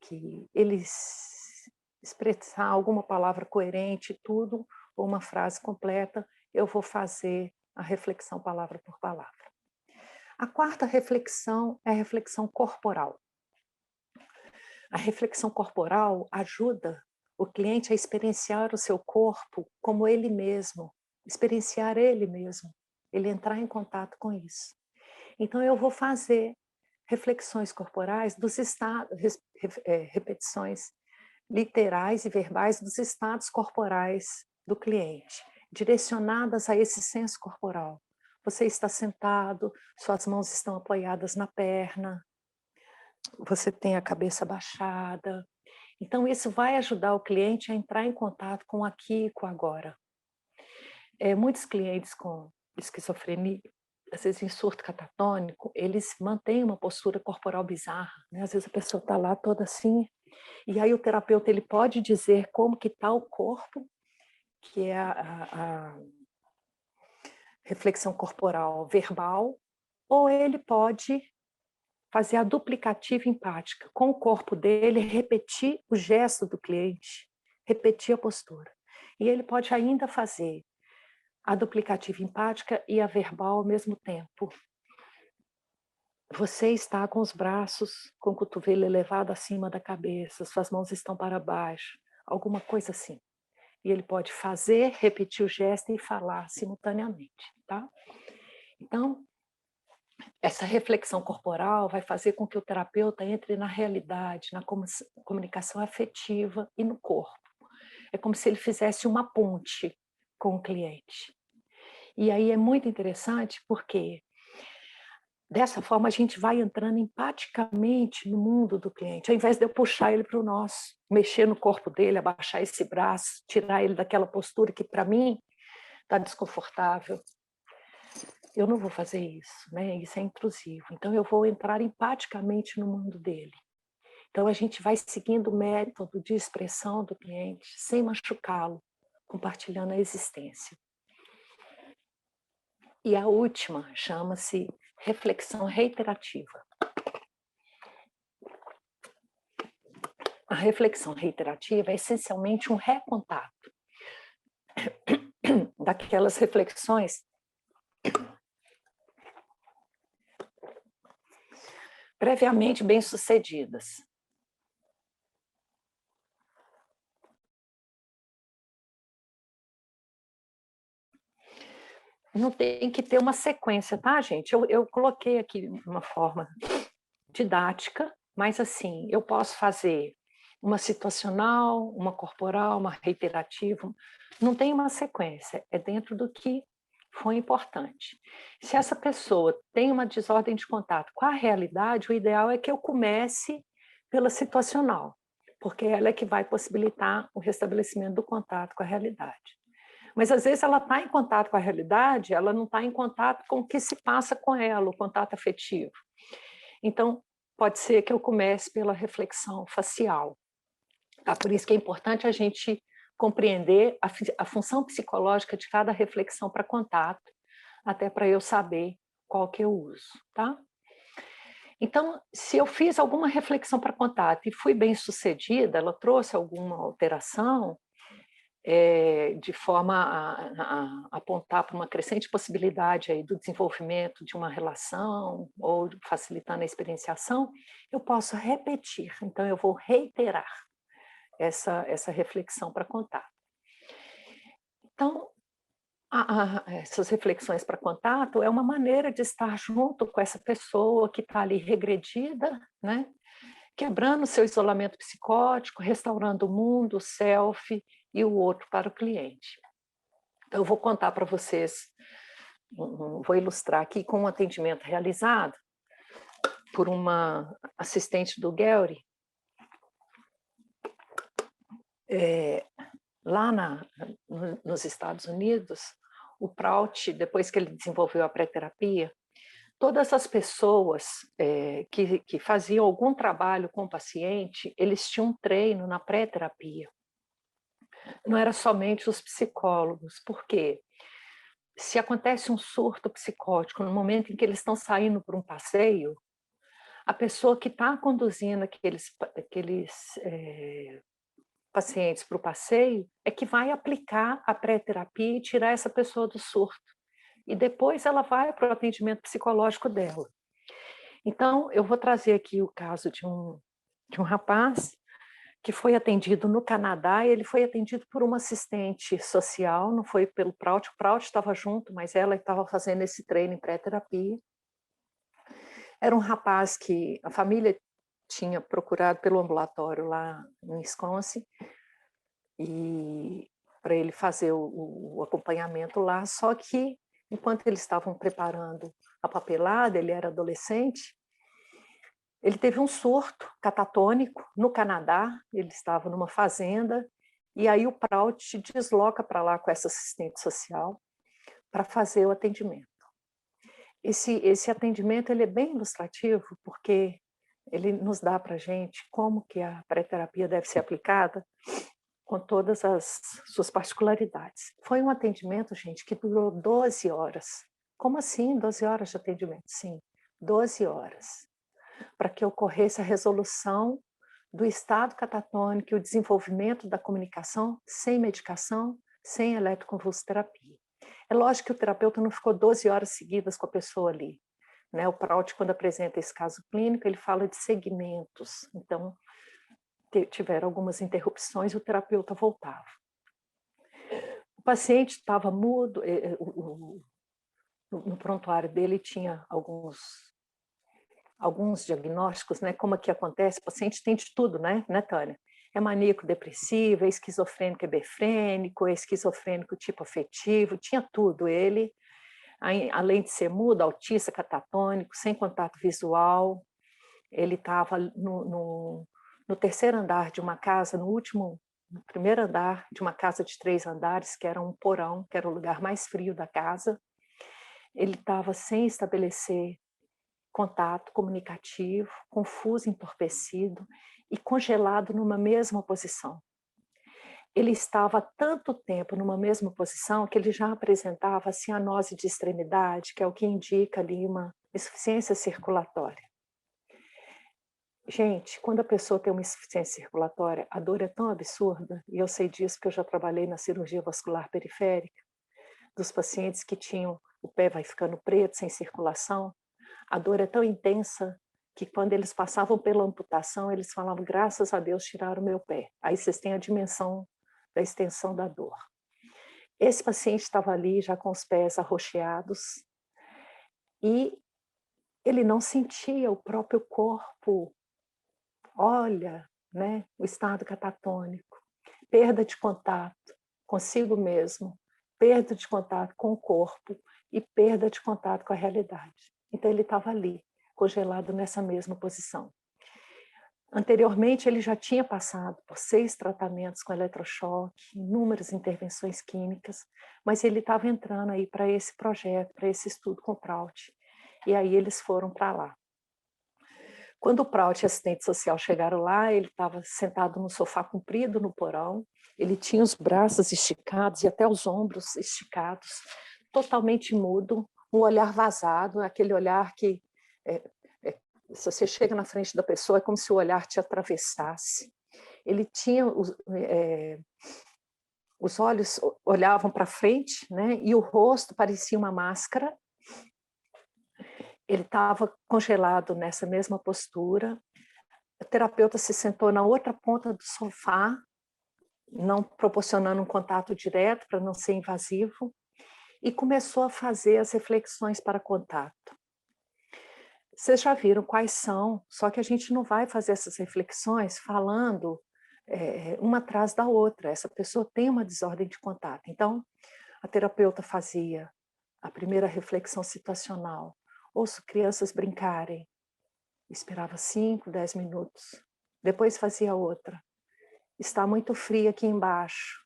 eles expressar alguma palavra coerente, tudo, ou uma frase completa, eu vou fazer a reflexão palavra por palavra. A quarta reflexão é a reflexão corporal. A reflexão corporal ajuda o cliente a experienciar o seu corpo como ele mesmo, experienciar ele mesmo, ele entrar em contato com isso. Então eu vou fazer reflexões corporais dos estados, repetições literais e verbais dos estados corporais do cliente, direcionadas a esse senso corporal. Você está sentado, suas mãos estão apoiadas na perna, você tem a cabeça baixada. Então, isso vai ajudar o cliente a entrar em contato com o aqui e com o agora. Muitos clientes com esquizofrenia, às vezes em surto catatônico, eles mantêm uma postura corporal bizarra, né? Às vezes a pessoa está lá toda assim, e aí o terapeuta ele pode dizer como que está o corpo, que é a reflexão corporal verbal, ou ele pode fazer a duplicativa empática, com o corpo dele, repetir o gesto do cliente, repetir a postura. E ele pode ainda fazer a duplicativa empática e a verbal ao mesmo tempo. Você está com os braços, com o cotovelo elevado acima da cabeça, suas mãos estão para baixo, alguma coisa assim. E ele pode fazer, repetir o gesto e falar simultaneamente, tá? Então, essa reflexão corporal vai fazer com que o terapeuta entre na realidade, na comunicação afetiva e no corpo. É como se ele fizesse uma ponte com o cliente. E aí é muito interessante porque dessa forma a gente vai entrando empaticamente no mundo do cliente, ao invés de eu puxar ele para o nosso, mexer no corpo dele, abaixar esse braço, tirar ele daquela postura que para mim está desconfortável. Eu não vou fazer isso, né? Isso é intrusivo. Então eu vou entrar empaticamente no mundo dele. Então a gente vai seguindo o método de expressão do cliente sem machucá-lo, compartilhando a existência. E a última chama-se reflexão reiterativa. A reflexão reiterativa é essencialmente um recontato daquelas reflexões previamente bem-sucedidas. Não tem que ter uma sequência, tá, gente? Eu coloquei aqui uma forma didática, mas assim, eu posso fazer uma situacional, uma corporal, uma reiterativa. Não tem uma sequência, é dentro do que foi importante. Se essa pessoa tem uma desordem de contato com a realidade, o ideal é que eu comece pela situacional, porque ela é que vai possibilitar o restabelecimento do contato com a realidade. Mas, às vezes, ela está em contato com a realidade, ela não está em contato com o que se passa com ela, o contato afetivo. Então, pode ser que eu comece pela reflexão facial. Tá? Por isso que é importante a gente compreender a função psicológica de cada reflexão para contato, até para eu saber qual que eu uso. Tá? Então, se eu fiz alguma reflexão para contato e fui bem sucedida, ela trouxe alguma alteração, de forma a apontar para uma crescente possibilidade aí do desenvolvimento de uma relação ou facilitando a experienciação, eu posso repetir. Então, eu vou reiterar essa reflexão para contato. Então, essas reflexões para contato é uma maneira de estar junto com essa pessoa que está ali regredida, né? Quebrando seu isolamento psicótico, restaurando o mundo, o self e o outro para o cliente. Então, eu vou contar para vocês, vou ilustrar aqui com um atendimento realizado por uma assistente do Gary, lá nos Estados Unidos. O Prout, depois que ele desenvolveu a pré-terapia, todas as pessoas que faziam algum trabalho com o paciente, eles tinham um treino na pré-terapia. Não era somente os psicólogos, porque se acontece um surto psicótico no momento em que eles estão saindo por um passeio, a pessoa que está conduzindo aqueles pacientes para o passeio é que vai aplicar a pré-terapia e tirar essa pessoa do surto. E depois ela vai para o atendimento psicológico dela. Então, eu vou trazer aqui o caso de um rapaz que foi atendido no Canadá, e ele foi atendido por uma assistente social, não foi pelo Prout. O Prout estava junto, mas ela estava fazendo esse treino em pré-terapia. Era um rapaz que a família tinha procurado pelo ambulatório lá em Wisconsin, e para ele fazer o acompanhamento lá, só que enquanto eles estavam preparando a papelada, ele era adolescente, ele teve um surto catatônico no Canadá, ele estava numa fazenda, e aí o Prout desloca para lá com essa assistente social para fazer o atendimento. Esse atendimento ele é bem ilustrativo, porque ele nos dá para a gente como que a pré-terapia deve ser aplicada com todas as suas particularidades. Foi um atendimento, gente, que durou 12 horas. Como assim 12 horas de atendimento? Sim, 12 horas. Para que ocorresse a resolução do estado catatônico e o desenvolvimento da comunicação sem medicação, sem eletroconvulsoterapia. É lógico que o terapeuta não ficou 12 horas seguidas com a pessoa ali. Né? O Prout, quando apresenta esse caso clínico, ele fala de segmentos. Então, tiveram algumas interrupções e o terapeuta voltava. O paciente estava mudo, no prontuário dele tinha alguns diagnósticos, né? Como que acontece, o paciente tem de tudo, né, Tânia? É maníaco depressivo, é esquizofrênico hebefrênico, é esquizofrênico tipo afetivo, tinha tudo. Ele, além de ser mudo, autista, catatônico, sem contato visual, ele estava no terceiro andar de uma casa, no primeiro andar de uma casa de 3 andares, que era um porão, que era o lugar mais frio da casa. Ele estava sem estabelecer contato comunicativo, confuso, entorpecido e congelado numa mesma posição. Ele estava há tanto tempo numa mesma posição que ele já apresentava cianose de extremidade, que é o que indica ali uma insuficiência circulatória. Gente, quando a pessoa tem uma insuficiência circulatória, a dor é tão absurda, e eu sei disso porque eu já trabalhei na cirurgia vascular periférica, dos pacientes que tinham o pé vai ficando preto, sem circulação. A dor é tão intensa que quando eles passavam pela amputação, eles falavam, graças a Deus tiraram o meu pé. Aí vocês têm a dimensão da extensão da dor. Esse paciente estava ali já com os pés arroxeados e ele não sentia o próprio corpo. Olha, né, o estado catatônico, perda de contato consigo mesmo, perda de contato com o corpo e perda de contato com a realidade. Então ele estava ali, congelado nessa mesma posição. Anteriormente, ele já tinha passado por 6 tratamentos com eletrochoque, inúmeras intervenções químicas, mas ele estava entrando aí para esse projeto, para esse estudo com o Prout. E aí eles foram para lá. Quando o Prout e a assistente social chegaram lá, ele estava sentado no sofá comprido no porão, ele tinha os braços esticados e até os ombros esticados, totalmente mudo, um olhar vazado, aquele olhar que se você chega na frente da pessoa, é como se o olhar te atravessasse. Ele tinha os olhos olhavam para frente, né? E o rosto parecia uma máscara. Ele estava congelado nessa mesma postura. A terapeuta se sentou na outra ponta do sofá, não proporcionando um contato direto para não ser invasivo, e começou a fazer as reflexões para contato. Vocês já viram quais são, só que a gente não vai fazer essas reflexões falando uma atrás da outra. Essa pessoa tem uma desordem de contato. Então, a terapeuta fazia a primeira reflexão situacional. Ouço crianças brincarem. Esperava 5, 10 minutos. Depois fazia outra. Está muito frio aqui embaixo.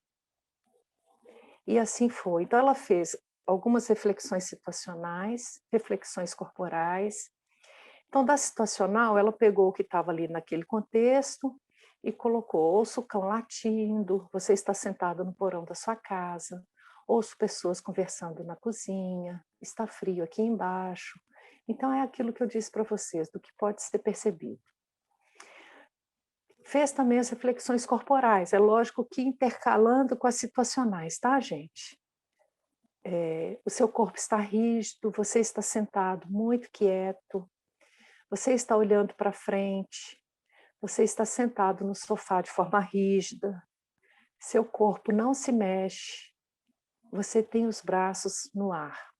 E assim foi. Então, ela fez algumas reflexões situacionais, reflexões corporais. Então, da situacional, ela pegou o que estava ali naquele contexto e colocou: ouço o cão latindo, você está sentado no porão da sua casa, ouço pessoas conversando na cozinha, está frio aqui embaixo. Então, é aquilo que eu disse para vocês, do que pode ser percebido. Fez também as reflexões corporais, é lógico que intercalando com as situacionais, tá, gente? O seu corpo está rígido, você está sentado muito quieto, você está olhando para frente, você está sentado no sofá de forma rígida, seu corpo não se mexe, você tem os braços no ar.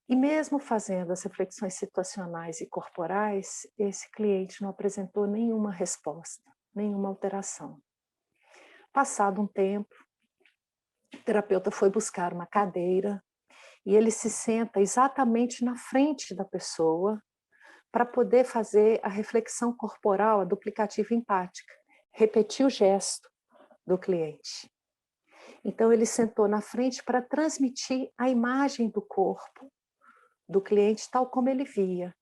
E mesmo fazendo as reflexões situacionais e corporais, esse cliente não apresentou nenhuma resposta, nenhuma alteração. Passado um tempo, o terapeuta foi buscar uma cadeira e ele se senta exatamente na frente da pessoa para poder fazer a reflexão corporal, a duplicativa empática, repetir o gesto do cliente. Então, ele sentou na frente para transmitir a imagem do corpo do cliente tal como ele via.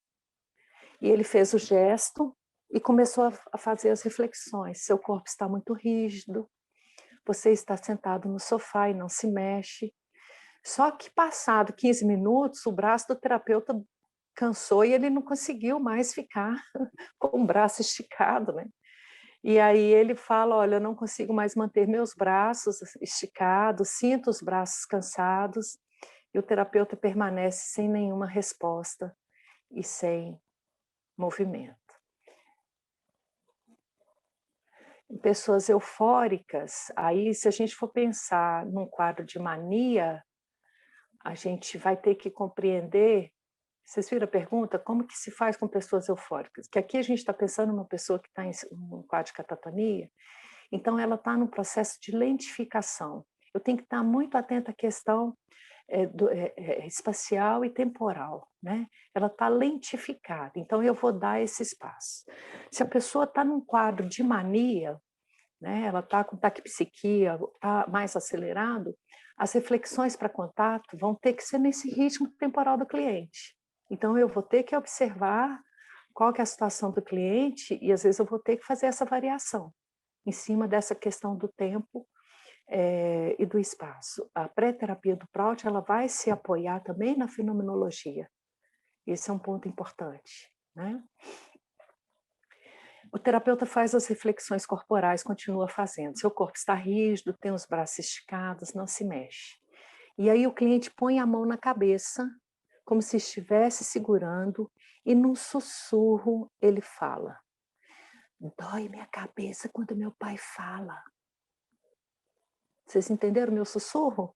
E ele fez o gesto e começou a fazer as reflexões. Seu corpo está muito rígido, você está sentado no sofá e não se mexe. Só que passado 15 minutos, o braço do terapeuta cansou e ele não conseguiu mais ficar com o braço esticado, né? E aí ele fala: olha, eu não consigo mais manter meus braços esticados, sinto os braços cansados, e o terapeuta permanece sem nenhuma resposta e sem movimento. Em pessoas eufóricas, aí se a gente for pensar num quadro de mania, a gente vai ter que compreender. Vocês viram a pergunta? Como que se faz com pessoas eufóricas? Que aqui a gente está pensando numa pessoa que está em um quadro de catatonia, então ela está num processo de lentificação. Eu tenho que estar muito atenta à questão espacial e temporal, né? Ela está lentificada, então eu vou dar esse espaço. Se a pessoa está num quadro de mania, né? Ela está com taquipsiquia, está mais acelerado, as reflexões para contato vão ter que ser nesse ritmo temporal do cliente. Então, eu vou ter que observar qual que é a situação do cliente e, às vezes, eu vou ter que fazer essa variação em cima dessa questão do tempo e do espaço. A pré-terapia do Prout, ela vai se apoiar também na fenomenologia. Esse é um ponto importante, né? O terapeuta faz as reflexões corporais, continua fazendo. Seu corpo está rígido, tem os braços esticados, não se mexe. E aí o cliente põe a mão na cabeça, como se estivesse segurando, e num sussurro ele fala: dói minha cabeça quando meu pai fala. Vocês entenderam o meu sussurro?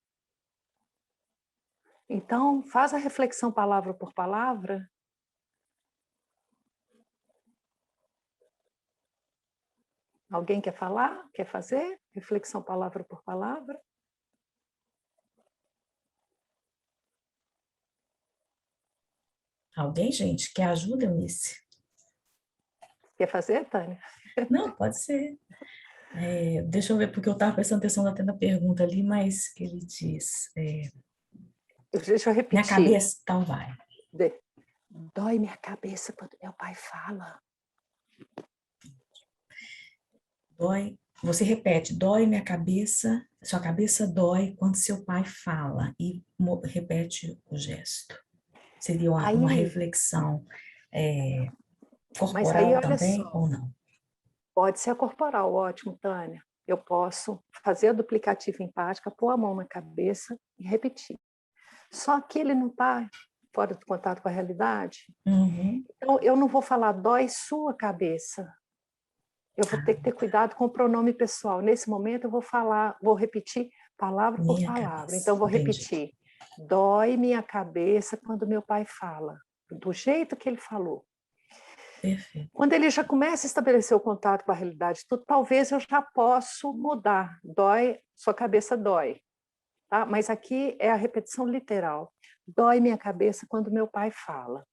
Então, faz a reflexão palavra por palavra. Alguém quer falar? Quer fazer? Reflexão palavra por palavra? Alguém, gente, que ajuda, Eunice? Quer fazer, Tânia? Não, pode ser. Deixa eu ver, porque eu estava prestando atenção até na pergunta ali, mas ele diz, Deixa eu minha repetir. cabeça, então vai. Dói minha cabeça quando meu pai fala. Dói, você repete, dói minha cabeça, sua cabeça dói quando seu pai fala, e repete o gesto. Seria uma Aí, reflexão mas aí, corporal olha também, só, ou não? pode ser a corporal, ótimo, Tânia. Eu posso fazer a duplicativa empática, pôr a mão na cabeça e repetir. Só que ele não está fora do contato com a realidade. Uhum. Então, eu não vou falar dói sua cabeça. Eu vou ter que ter cuidado com o pronome pessoal. Nesse momento, eu vou falar, vou repetir palavra por Minha palavra. cabeça, Então, vou entendi. repetir. Dói minha cabeça quando meu pai fala, do jeito que ele falou. Perfeito. Quando ele já começa a estabelecer o contato com a realidade, talvez eu já possa mudar. Dói, sua cabeça dói. Tá? Mas aqui é a repetição literal. Dói minha cabeça quando meu pai fala.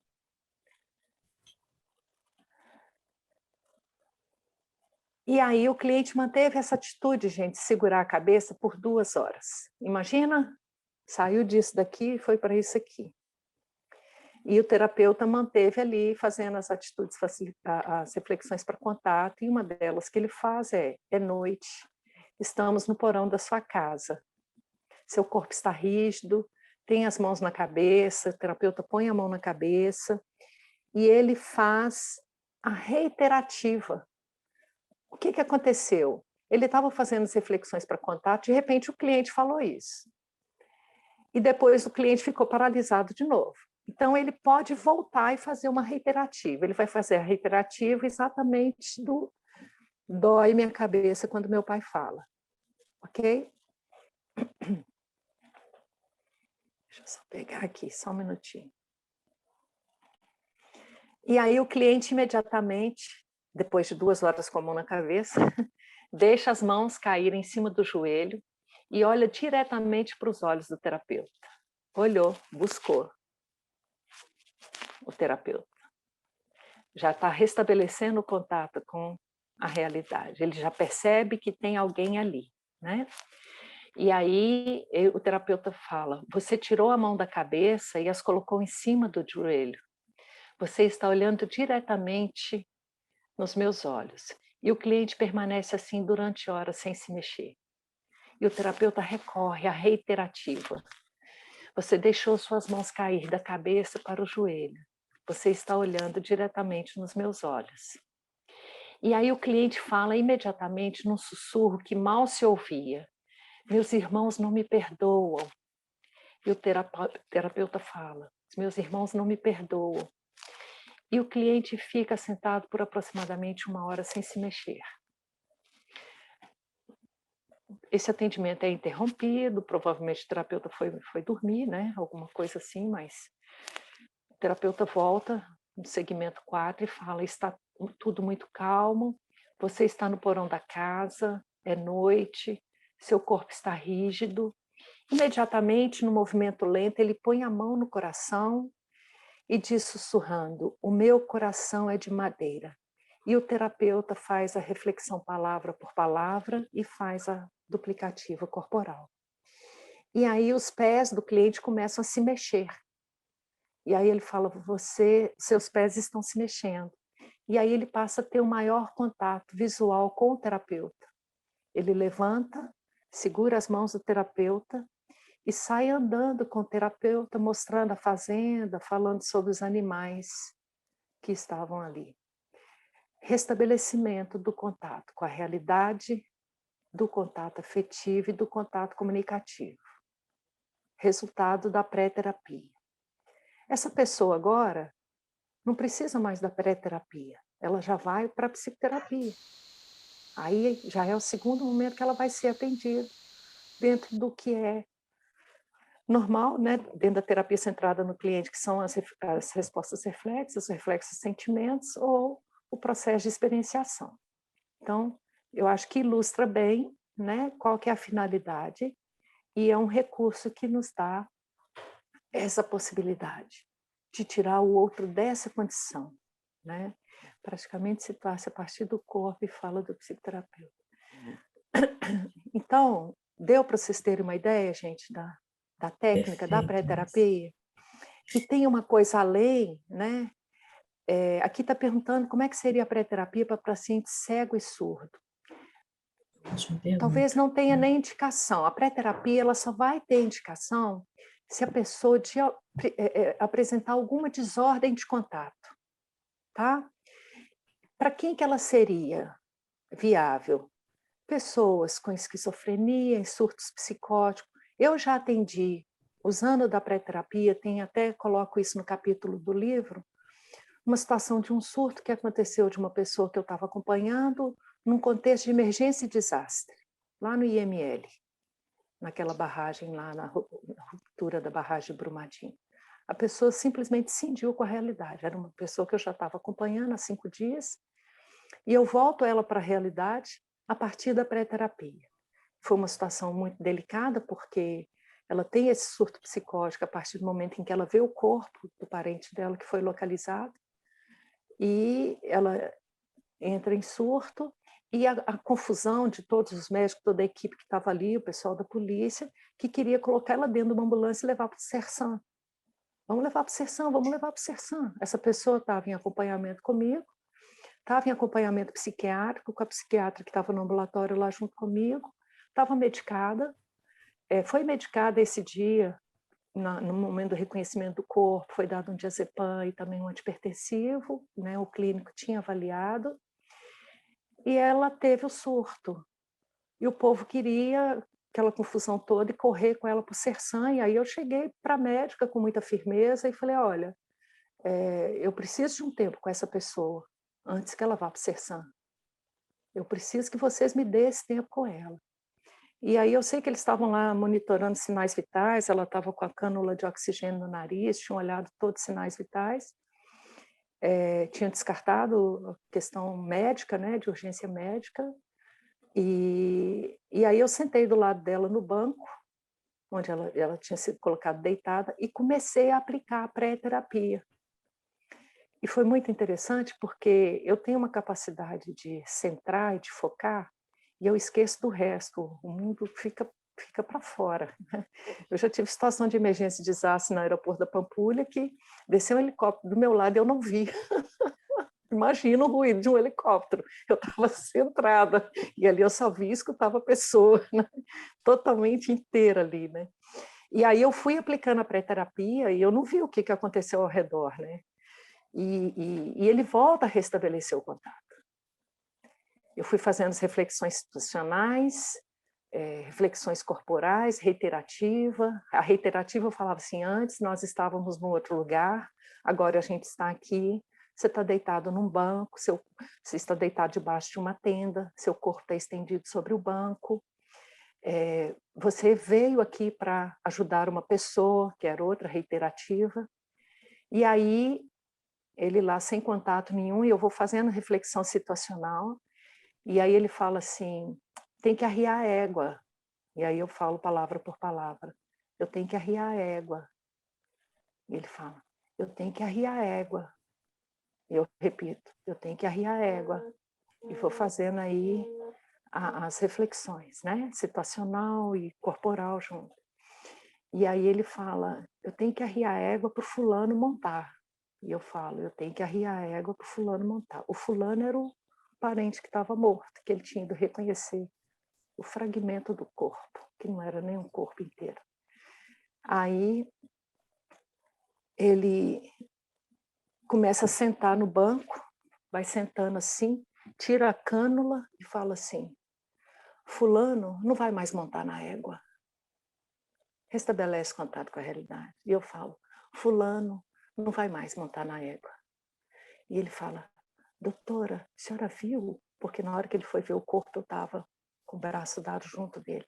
E aí o cliente manteve essa atitude, gente, de segurar a cabeça por 2 horas. Imagina, saiu disso daqui e foi para isso aqui. E o terapeuta manteve ali, fazendo as atitudes, as reflexões para contato, e uma delas que ele faz é noite, estamos no porão da sua casa. Seu corpo está rígido, tem as mãos na cabeça, o terapeuta põe a mão na cabeça, e ele faz a reiterativa. O que aconteceu? Ele estava fazendo as reflexões para contato, de repente o cliente falou isso. E depois o cliente ficou paralisado de novo. Então ele pode voltar e fazer uma reiterativa. Ele vai fazer a reiterativa exatamente do dói minha cabeça quando meu pai fala. Ok? Deixa eu só pegar aqui, só um minutinho. E aí o cliente imediatamente, depois de 2 horas com a mão na cabeça, deixa as mãos caírem em cima do joelho e olha diretamente para os olhos do terapeuta. Olhou, buscou o terapeuta. Já está restabelecendo o contato com a realidade. Ele já percebe que tem alguém ali, né? E aí o terapeuta fala: você tirou a mão da cabeça e as colocou em cima do joelho. Você está olhando diretamente nos meus olhos. E o cliente permanece assim durante horas sem se mexer. E o terapeuta recorre à reiterativa. Você deixou suas mãos cair da cabeça para o joelho. Você está olhando diretamente nos meus olhos. E aí o cliente fala imediatamente num sussurro que mal se ouvia. Meus irmãos não me perdoam. E o terapeuta fala, os meus irmãos não me perdoam. E o cliente fica sentado por aproximadamente 1 hora sem se mexer. Esse atendimento é interrompido, provavelmente o terapeuta foi dormir, né? Alguma coisa assim, mas o terapeuta volta no segmento 4 e fala: está tudo muito calmo, você está no porão da casa, é noite, seu corpo está rígido. Imediatamente, no movimento lento, ele põe a mão no coração e diz sussurrando: o meu coração é de madeira. E o terapeuta faz a reflexão palavra por palavra e faz a duplicativa corporal. E aí os pés do cliente começam a se mexer. E aí ele fala: seus pés estão se mexendo. E aí ele passa a ter um maior contato visual com o terapeuta. Ele levanta, segura as mãos do terapeuta e sai andando com o terapeuta, mostrando a fazenda, falando sobre os animais que estavam ali. Restabelecimento do contato com a realidade, do contato afetivo e do contato comunicativo. Resultado da pré-terapia. Essa pessoa agora não precisa mais da pré-terapia, ela já vai para a psicoterapia. Aí já é o segundo momento que ela vai ser atendida dentro do que é normal, né? Dentro da terapia centrada no cliente, que são as respostas reflexas, os reflexos sentimentos ou o processo de experienciação. Então, eu acho que ilustra bem, né, qual que é a finalidade e é um recurso que nos dá essa possibilidade de tirar o outro dessa condição, né? praticamente situasse a partir do corpo e fala do psicoterapeuta. Então, deu para vocês terem uma ideia, gente, da técnica, da Perfeito. pré-terapia? E tem uma coisa além, né? Aqui está perguntando como é que seria a pré-terapia para paciente cego e surdo. Ótima Talvez pergunta. não tenha nem indicação. A pré-terapia ela só vai ter indicação se a pessoa apresentar alguma desordem de contato, tá? Para quem que ela seria viável? Pessoas com esquizofrenia, em surtos psicóticos. Eu já atendi, usando da pré-terapia, até coloco isso no capítulo do livro, uma situação de um surto que aconteceu de uma pessoa que eu estava acompanhando num contexto de emergência e desastre, lá no IML, naquela barragem lá, na ruptura da barragem de Brumadinho. A pessoa simplesmente cindiu com a realidade. Era uma pessoa que eu já estava acompanhando há 5 dias, e eu volto ela para a realidade a partir da pré-terapia. Foi uma situação muito delicada, porque ela tem esse surto psicótico a partir do momento em que ela vê o corpo do parente dela que foi localizado, e ela entra em surto, e a confusão de todos os médicos, toda a equipe que estava ali, o pessoal da polícia, que queria colocar ela dentro de uma ambulância e levar para o Sersan. Vamos levar para o Sersan, vamos levar para o Sersan. Essa pessoa estava em acompanhamento comigo, estava em acompanhamento psiquiátrico, com a psiquiatra que estava no ambulatório lá junto comigo, estava medicada, foi medicada esse dia, no momento do reconhecimento do corpo, foi dado um diazepam e também um antipertensivo, né, o clínico tinha avaliado, e ela teve o surto. E o povo queria aquela confusão toda e correr com ela para o Sersan, e aí eu cheguei para a médica com muita firmeza e falei, olha, eu preciso de um tempo com essa pessoa, antes que ela vá para o Sersan. Eu preciso que vocês me dêem esse tempo com ela. E aí eu sei que eles estavam lá monitorando sinais vitais, ela estava com a cânula de oxigênio no nariz, tinham olhado todos os sinais vitais, tinha descartado a questão médica, né, de urgência médica, e aí eu sentei do lado dela no banco, onde ela tinha sido colocada deitada, e comecei a aplicar a pré-terapia. E foi muito interessante porque eu tenho uma capacidade de centrar e de focar, e eu esqueço do resto, o mundo fica para fora. Eu já tive situação de emergência e desastre no aeroporto da Pampulha, que desceu um helicóptero do meu lado e eu não vi. Imagina o ruído de um helicóptero. Eu estava centrada, e ali eu só vi e escutava a pessoa, né? Totalmente inteira ali, né? E aí eu fui aplicando a pré-terapia e eu não vi o que aconteceu ao redor, né? E ele volta a restabelecer o contato. Eu fui fazendo as reflexões situacionais, reflexões corporais, reiterativa. A reiterativa eu falava assim, antes nós estávamos num outro lugar, agora a gente está aqui, você está deitado num banco, você está deitado debaixo de uma tenda, seu corpo está estendido sobre o banco, você veio aqui para ajudar uma pessoa, que era outra reiterativa, e aí ele lá sem contato nenhum, e eu vou fazendo reflexão situacional, e aí ele fala assim, tem que arriar a égua. E aí eu falo palavra por palavra, eu tenho que arriar a égua. E ele fala, eu tenho que arriar a égua. E eu repito, eu tenho que arriar a égua. E vou fazendo aí as reflexões, né? Situacional e corporal junto. E aí ele fala, eu tenho que arriar a égua para o fulano montar. E eu falo, eu tenho que arriar a égua para o fulano montar. O fulano era o parente que estava morto, que ele tinha ido reconhecer o fragmento do corpo, que não era nem um corpo inteiro. Aí ele começa a sentar no banco, vai sentando assim, tira a cânula e fala assim, fulano não vai mais montar na égua. Restabelece contato com a realidade. E eu falo, fulano não vai mais montar na égua. E ele fala, doutora, a senhora viu? Porque na hora que ele foi ver o corpo, eu estava com o braço dado junto dele.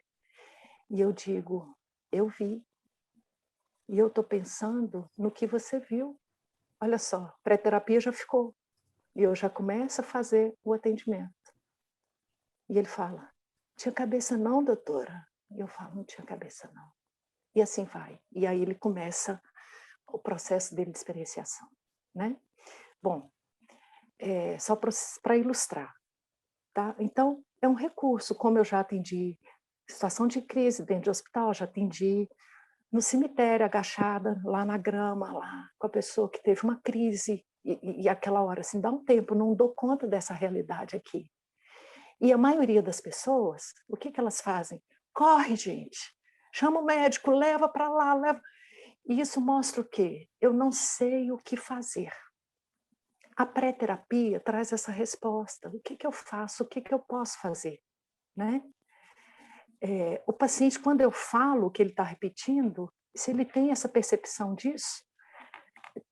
E eu digo, eu vi. E eu estou pensando no que você viu. Olha só, pré-terapia já ficou. E eu já começo a fazer o atendimento. E ele fala, tinha cabeça não, doutora? E eu falo, não tinha cabeça não. E assim vai. E aí ele começa o processo dele de experienciação, né? Bom, só para ilustrar, tá? Então, é um recurso, como eu já atendi situação de crise dentro de hospital, já atendi no cemitério, agachada, lá na grama, lá com a pessoa que teve uma crise, e aquela hora, assim, dá um tempo, não dou conta dessa realidade aqui. E a maioria das pessoas, o que elas fazem? Corre, gente, chama o médico, leva para lá, leva. E isso mostra o quê? Eu não sei o que fazer. A pré-terapia traz essa resposta. O que eu faço? O que eu posso fazer? Né? O paciente, quando eu falo o que ele está repetindo, se ele tem essa percepção disso,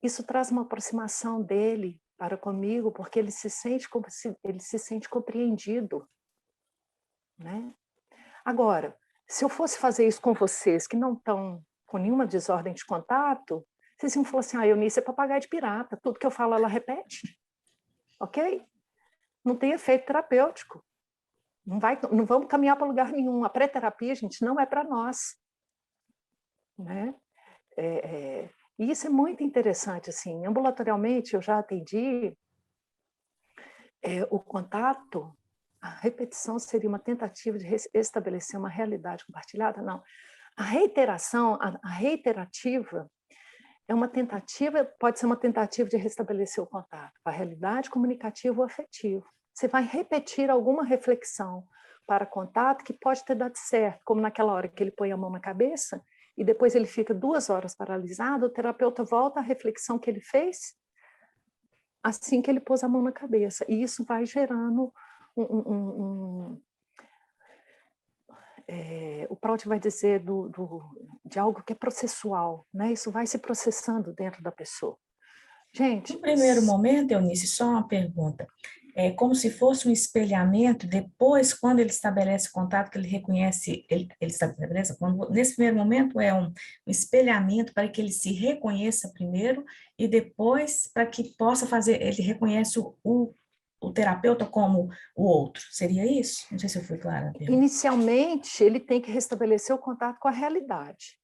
isso traz uma aproximação dele para comigo, porque ele se sente compreendido. Né? Agora, se eu fosse fazer isso com vocês que não estão com nenhuma desordem de contato, vocês iam falar assim, Eunice é papagaio de pirata, tudo que eu falo ela repete. Ok? Não tem efeito terapêutico. Não vamos caminhar para lugar nenhum. A pré-terapia, gente, não é para nós. Né? E isso é muito interessante. Assim, ambulatorialmente, eu já atendi o contato, a repetição seria uma tentativa de estabelecer uma realidade compartilhada? Não. A reiteração, a reiterativa, é uma tentativa, pode ser uma tentativa de restabelecer o contato com a realidade comunicativa ou afetiva. Você vai repetir alguma reflexão para contato que pode ter dado certo, como naquela hora que ele põe a mão na cabeça e depois ele fica 2 horas paralisado, o terapeuta volta à reflexão que ele fez assim que ele pôs a mão na cabeça. E isso vai gerando o Prout vai dizer de algo que é processual, né? Isso vai se processando dentro da pessoa. Gente... No primeiro momento, Eunice, só uma pergunta. É como se fosse um espelhamento, depois, quando ele estabelece contato, que ele reconhece, ele estabelece, nesse primeiro momento é um espelhamento para que ele se reconheça primeiro, e depois, para que possa fazer, ele reconhece o terapeuta como o outro. Seria isso? Não sei se eu fui clara. Inicialmente, ele tem que restabelecer o contato com a realidade.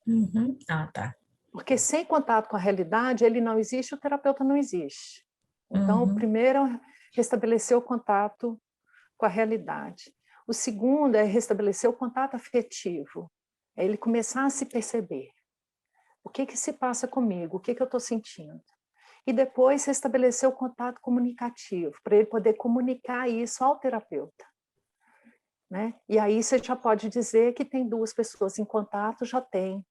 Uhum. Ah, tá. Porque sem contato com a realidade, ele não existe, o terapeuta não existe. Então, o primeiro é restabelecer o contato com a realidade. O segundo é restabelecer o contato afetivo. É ele começar a se perceber. O que se passa comigo? O que eu estou sentindo? E depois restabelecer o contato comunicativo, para ele poder comunicar isso ao terapeuta. Né? E aí você já pode dizer que tem 2 pessoas em contato, já tem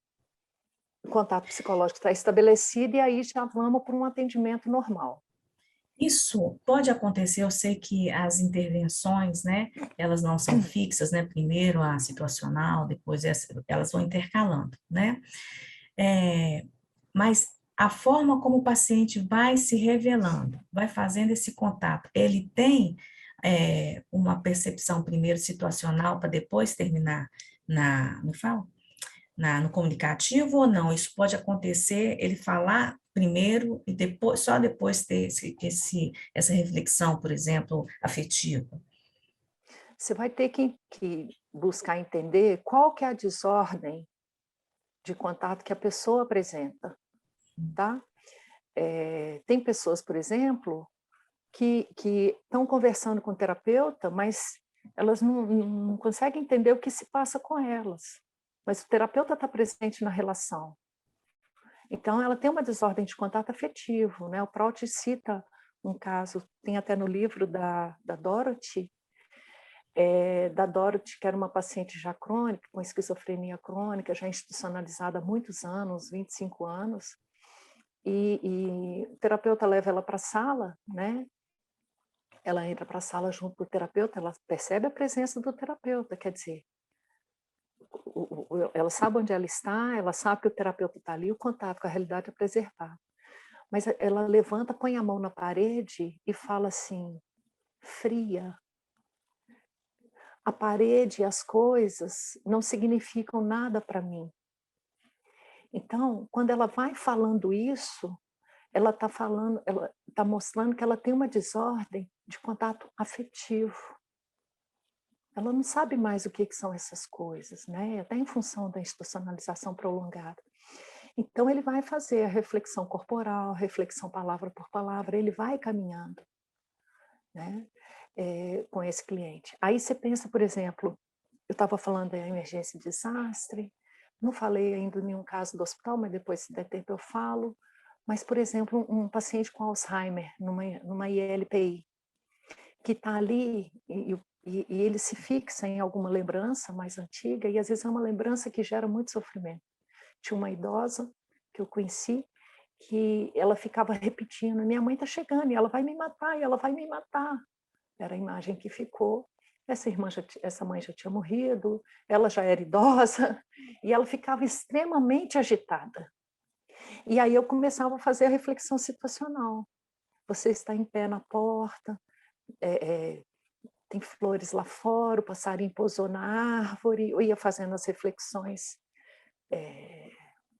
o contato psicológico está estabelecido, e aí já vamos para um atendimento normal. Isso pode acontecer, eu sei que as intervenções, né, elas não são fixas, né, primeiro a situacional, depois elas vão intercalando, né, mas a forma como o paciente vai se revelando, vai fazendo esse contato, ele tem uma percepção primeiro situacional para depois terminar me fala? No comunicativo ou não? Isso pode acontecer, ele falar primeiro e depois, só depois ter essa reflexão, por exemplo, afetiva. Você vai ter que buscar entender qual que é a desordem de contato que a pessoa apresenta, tá? Tem pessoas, por exemplo, que estão conversando com o terapeuta, mas elas não conseguem entender o que se passa com elas. Mas o terapeuta está presente na relação. Então, ela tem uma desordem de contato afetivo, né? O Prout cita um caso, tem até no livro da Dorothy, que era uma paciente já crônica, com esquizofrenia crônica, já institucionalizada há muitos anos, 25 anos, e o terapeuta leva ela para a sala, né? Ela entra para a sala junto com o terapeuta, ela percebe a presença do terapeuta, quer dizer, ela sabe onde ela está, ela sabe que o terapeuta está ali, o contato com a realidade é preservado. Mas ela levanta, põe a mão na parede e fala assim, fria. A parede e as coisas não significam nada para mim. Então, quando ela vai falando isso, ela está mostrando que ela tem uma desordem de contato afetivo. Ela não sabe mais o que são essas coisas, né? Até em função da institucionalização prolongada. Então, ele vai fazer a reflexão corporal, reflexão palavra por palavra, ele vai caminhando. né, com esse cliente. Aí você pensa, por exemplo, eu estava falando da emergência e desastre, não falei ainda em nenhum caso do hospital, mas depois, se der tempo, eu falo. Mas, por exemplo, um paciente com Alzheimer, numa ILPI, que está ali e ele se fixa em alguma lembrança mais antiga, e às vezes é uma lembrança que gera muito sofrimento. Tinha uma idosa que eu conheci, que ela ficava repetindo: minha mãe está chegando e ela vai me matar, e ela vai me matar. Era a imagem que ficou. Essa mãe já tinha morrido, ela já era idosa, e ela ficava extremamente agitada. E aí eu começava a fazer a reflexão situacional. Você está em pé na porta, tem flores lá fora, o passarinho pousou na árvore, eu ia fazendo as reflexões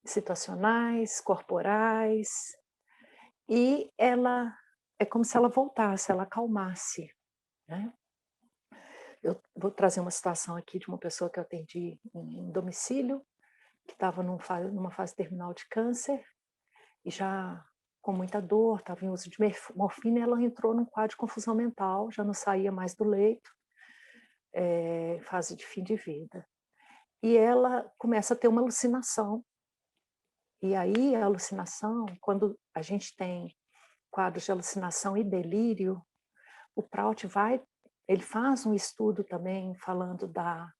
situacionais, corporais, e ela, é como se ela voltasse, ela acalmasse, né? Eu vou trazer uma situação aqui de uma pessoa que eu atendi em domicílio, que estava numa fase terminal de câncer, e já com muita dor, estava em uso de morfina, e ela entrou num quadro de confusão mental, já não saía mais do leito, fase de fim de vida. E ela começa a ter uma alucinação. E aí a alucinação, quando a gente tem quadros de alucinação e delírio, o Prout ele faz um estudo também falando da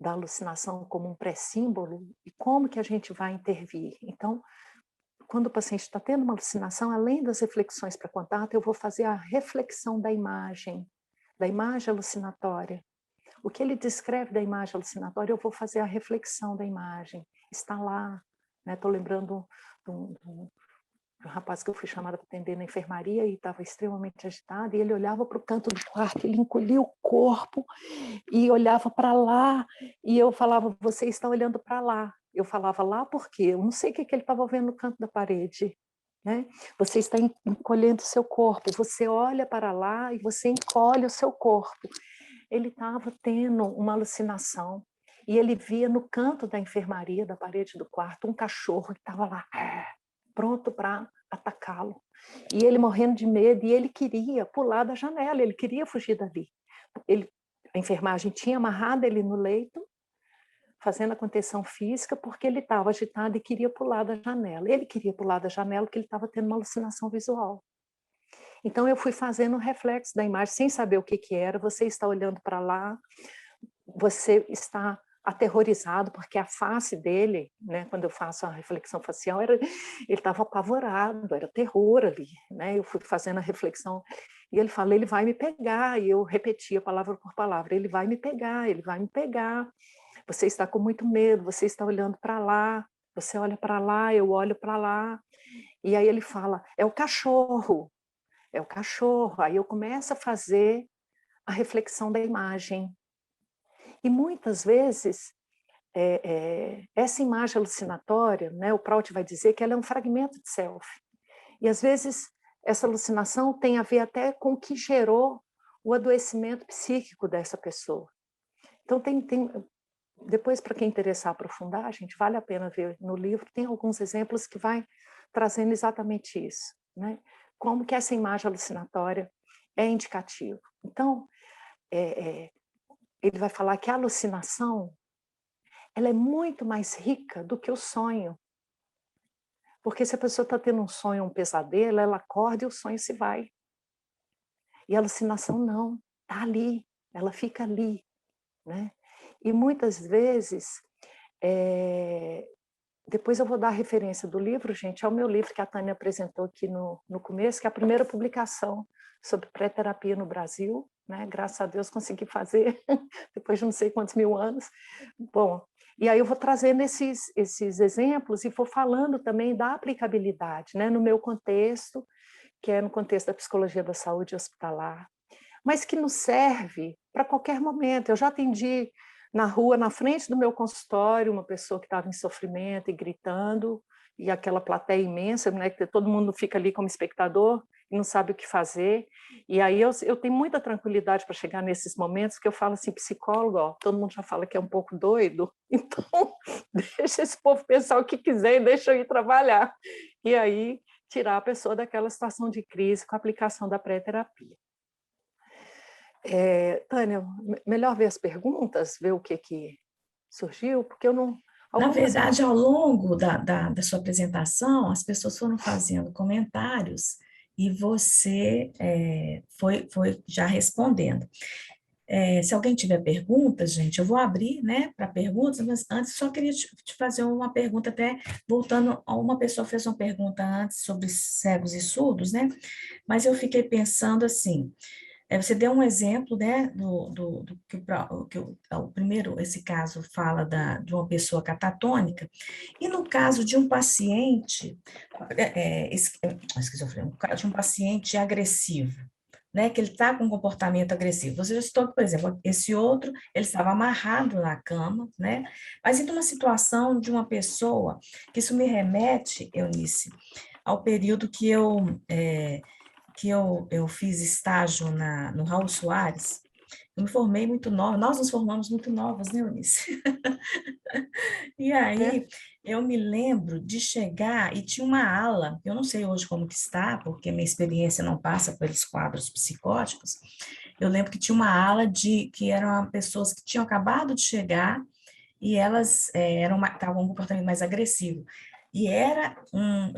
alucinação como um pré-símbolo e como que a gente vai intervir. Então, quando o paciente está tendo uma alucinação, além das reflexões para contato, eu vou fazer a reflexão da imagem alucinatória. O que ele descreve da imagem alucinatória, eu vou fazer a reflexão da imagem. Está lá, estou lembrando de um rapaz que eu fui chamada para atender na enfermaria e estava extremamente agitado, e ele olhava para o canto do quarto, ele encolhia o corpo e olhava para lá, e eu falava: você está olhando para lá. Eu falava: lá por quê? Eu não sei o que ele estava vendo no canto da parede. Né? Você está encolhendo o seu corpo, você olha para lá e você encolhe o seu corpo. Ele estava tendo uma alucinação e ele via no canto da enfermaria, da parede do quarto, um cachorro que estava lá, pronto para atacá-lo. E ele morrendo de medo, e ele queria pular da janela, ele queria fugir dali. A enfermagem tinha amarrado ele no leito, fazendo a contenção física, porque ele estava agitado e queria pular da janela. Ele queria pular da janela porque ele estava tendo uma alucinação visual. Então eu fui fazendo um reflexo da imagem, sem saber o que era. Você está olhando para lá, você está aterrorizado, porque a face dele, né, quando eu faço a reflexão facial, ele estava apavorado, era terror ali, né? Eu fui fazendo a reflexão e ele fala: ele vai me pegar, e eu repetia palavra por palavra: ele vai me pegar, ele vai me pegar. Você está com muito medo, você está olhando para lá, você olha para lá, eu olho para lá. E aí ele fala: é o cachorro, é o cachorro. Aí eu começo a fazer a reflexão da imagem. E muitas vezes, essa imagem alucinatória, né, o Prout vai dizer que ela é um fragmento de self. E às vezes essa alucinação tem a ver até com o que gerou o adoecimento psíquico dessa pessoa. Então depois, para quem interessar aprofundar, gente, vale a pena ver no livro, tem alguns exemplos que vai trazendo exatamente isso, né? Como que essa imagem alucinatória é indicativa. Então, ele vai falar que a alucinação, ela é muito mais rica do que o sonho. Porque se a pessoa está tendo um sonho, um pesadelo, ela acorda e o sonho se vai. E a alucinação não, está ali, ela fica ali, né? E muitas vezes, depois eu vou dar a referência do livro, gente, é o meu livro que a Tânia apresentou aqui no começo, que é a primeira publicação sobre pré-terapia no Brasil, né? Graças a Deus consegui fazer, depois de não sei quantos mil anos. Bom, e aí eu vou trazendo esses exemplos e vou falando também da aplicabilidade, né? No meu contexto, que é no contexto da psicologia da saúde hospitalar, mas que nos serve para qualquer momento. Eu já atendi na rua, na frente do meu consultório, uma pessoa que estava em sofrimento e gritando, e aquela plateia imensa, né, que todo mundo fica ali como espectador e não sabe o que fazer. E aí eu tenho muita tranquilidade para chegar nesses momentos, que eu falo assim: psicólogo, ó, todo mundo já fala que é um pouco doido, então deixa esse povo pensar o que quiser e deixa eu ir trabalhar. E aí tirar a pessoa daquela situação de crise com a aplicação da pré-terapia. Tânia, melhor ver as perguntas, ver o que surgiu, porque eu não... Na Algumas verdade, ao longo da sua apresentação, as pessoas foram fazendo comentários e você foi já respondendo. Se alguém tiver perguntas, gente, eu vou abrir, né, para perguntas, mas antes só queria te fazer uma pergunta, até voltando a uma pessoa fez uma pergunta antes sobre cegos e surdos, né, mas eu fiquei pensando assim, você deu um exemplo, né, do que o primeiro, esse caso fala de uma pessoa catatônica, e no caso de um paciente, esquizofrênico, no caso de um paciente agressivo, né, que ele está com um comportamento agressivo. Você já citou, por exemplo, esse outro, ele estava amarrado na cama, né, mas em uma situação de uma pessoa, que isso me remete, Eunice, ao período que eu fiz estágio no Raul Soares. Eu me formei muito nova, nós nos formamos muito novas, né, Eunice? E né? aí, eu me lembro de chegar e tinha uma ala, eu não sei hoje como que está, porque minha experiência não passa pelos quadros psicóticos, eu lembro que tinha uma ala que eram pessoas que tinham acabado de chegar e elas estavam com um comportamento mais agressivo. E era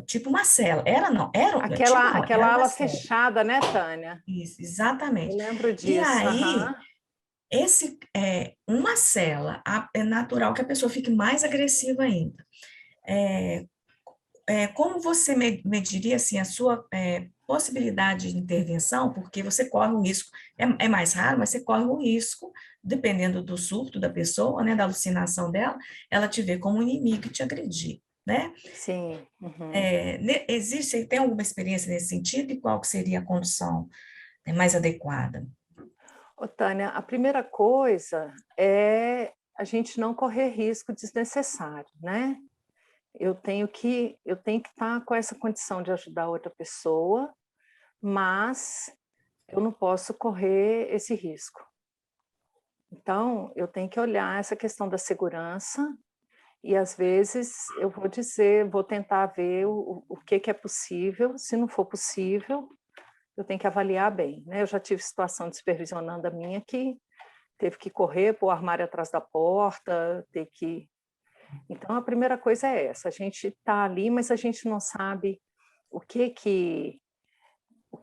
tipo uma cela. Era não, tipo não, era Aquela uma ala cela. fechada, né, Tânia? Isso, Eu exatamente. lembro E disso. aí, Aham. uma cela, é natural que a pessoa fique mais agressiva ainda. É, como você mediria assim, a sua possibilidade de intervenção, porque você corre um risco, é mais raro, mas você corre um risco, dependendo do surto da pessoa, né, da alucinação dela, ela te vê como um inimigo e te agredir, né? Sim. Uhum. Existe, tem alguma experiência nesse sentido e qual que seria a condução mais adequada? Ô, Tânia, a primeira coisa é a gente não correr risco desnecessário, né? Eu tenho que estar com essa condição de ajudar outra pessoa, mas eu não posso correr esse risco. Então, eu tenho que olhar essa questão da segurança e, às vezes, eu vou tentar ver o que é possível. Se não for possível, eu tenho que avaliar bem, né? Eu já tive situação de supervisionando a minha que teve que correr, pôr o armário atrás da porta, ter que... Então, a primeira coisa é essa, a gente está ali, mas a gente não sabe o que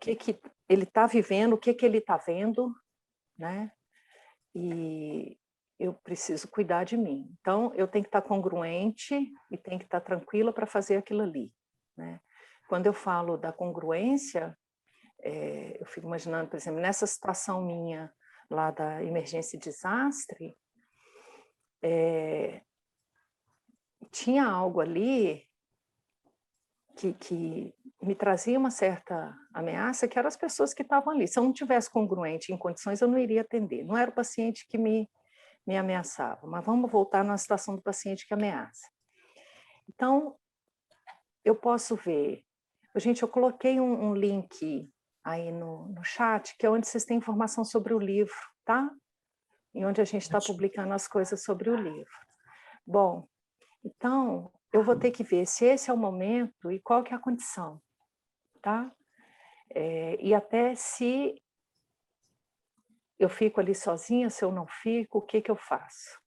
ele está vivendo, o que ele está vendo, né? E eu preciso cuidar de mim. Então, eu tenho que estar congruente e tenho que estar tranquila para fazer aquilo ali, né? Quando eu falo da congruência, eu fico imaginando, por exemplo, nessa situação minha lá da emergência e desastre, tinha algo ali que me trazia uma certa ameaça, que eram as pessoas que estavam ali. Se eu não tivesse congruente em condições, eu não iria atender. Não era o paciente que me ameaçava, mas vamos voltar na situação do paciente que ameaça. Então, eu posso ver... Gente, eu coloquei um link aí no chat, que é onde vocês têm informação sobre o livro, tá? E onde a gente está publicando as coisas sobre o livro. Bom, então, eu vou ter que ver se esse é o momento e qual que é a condição, tá? E até se eu fico ali sozinha, se eu não fico, o que eu faço?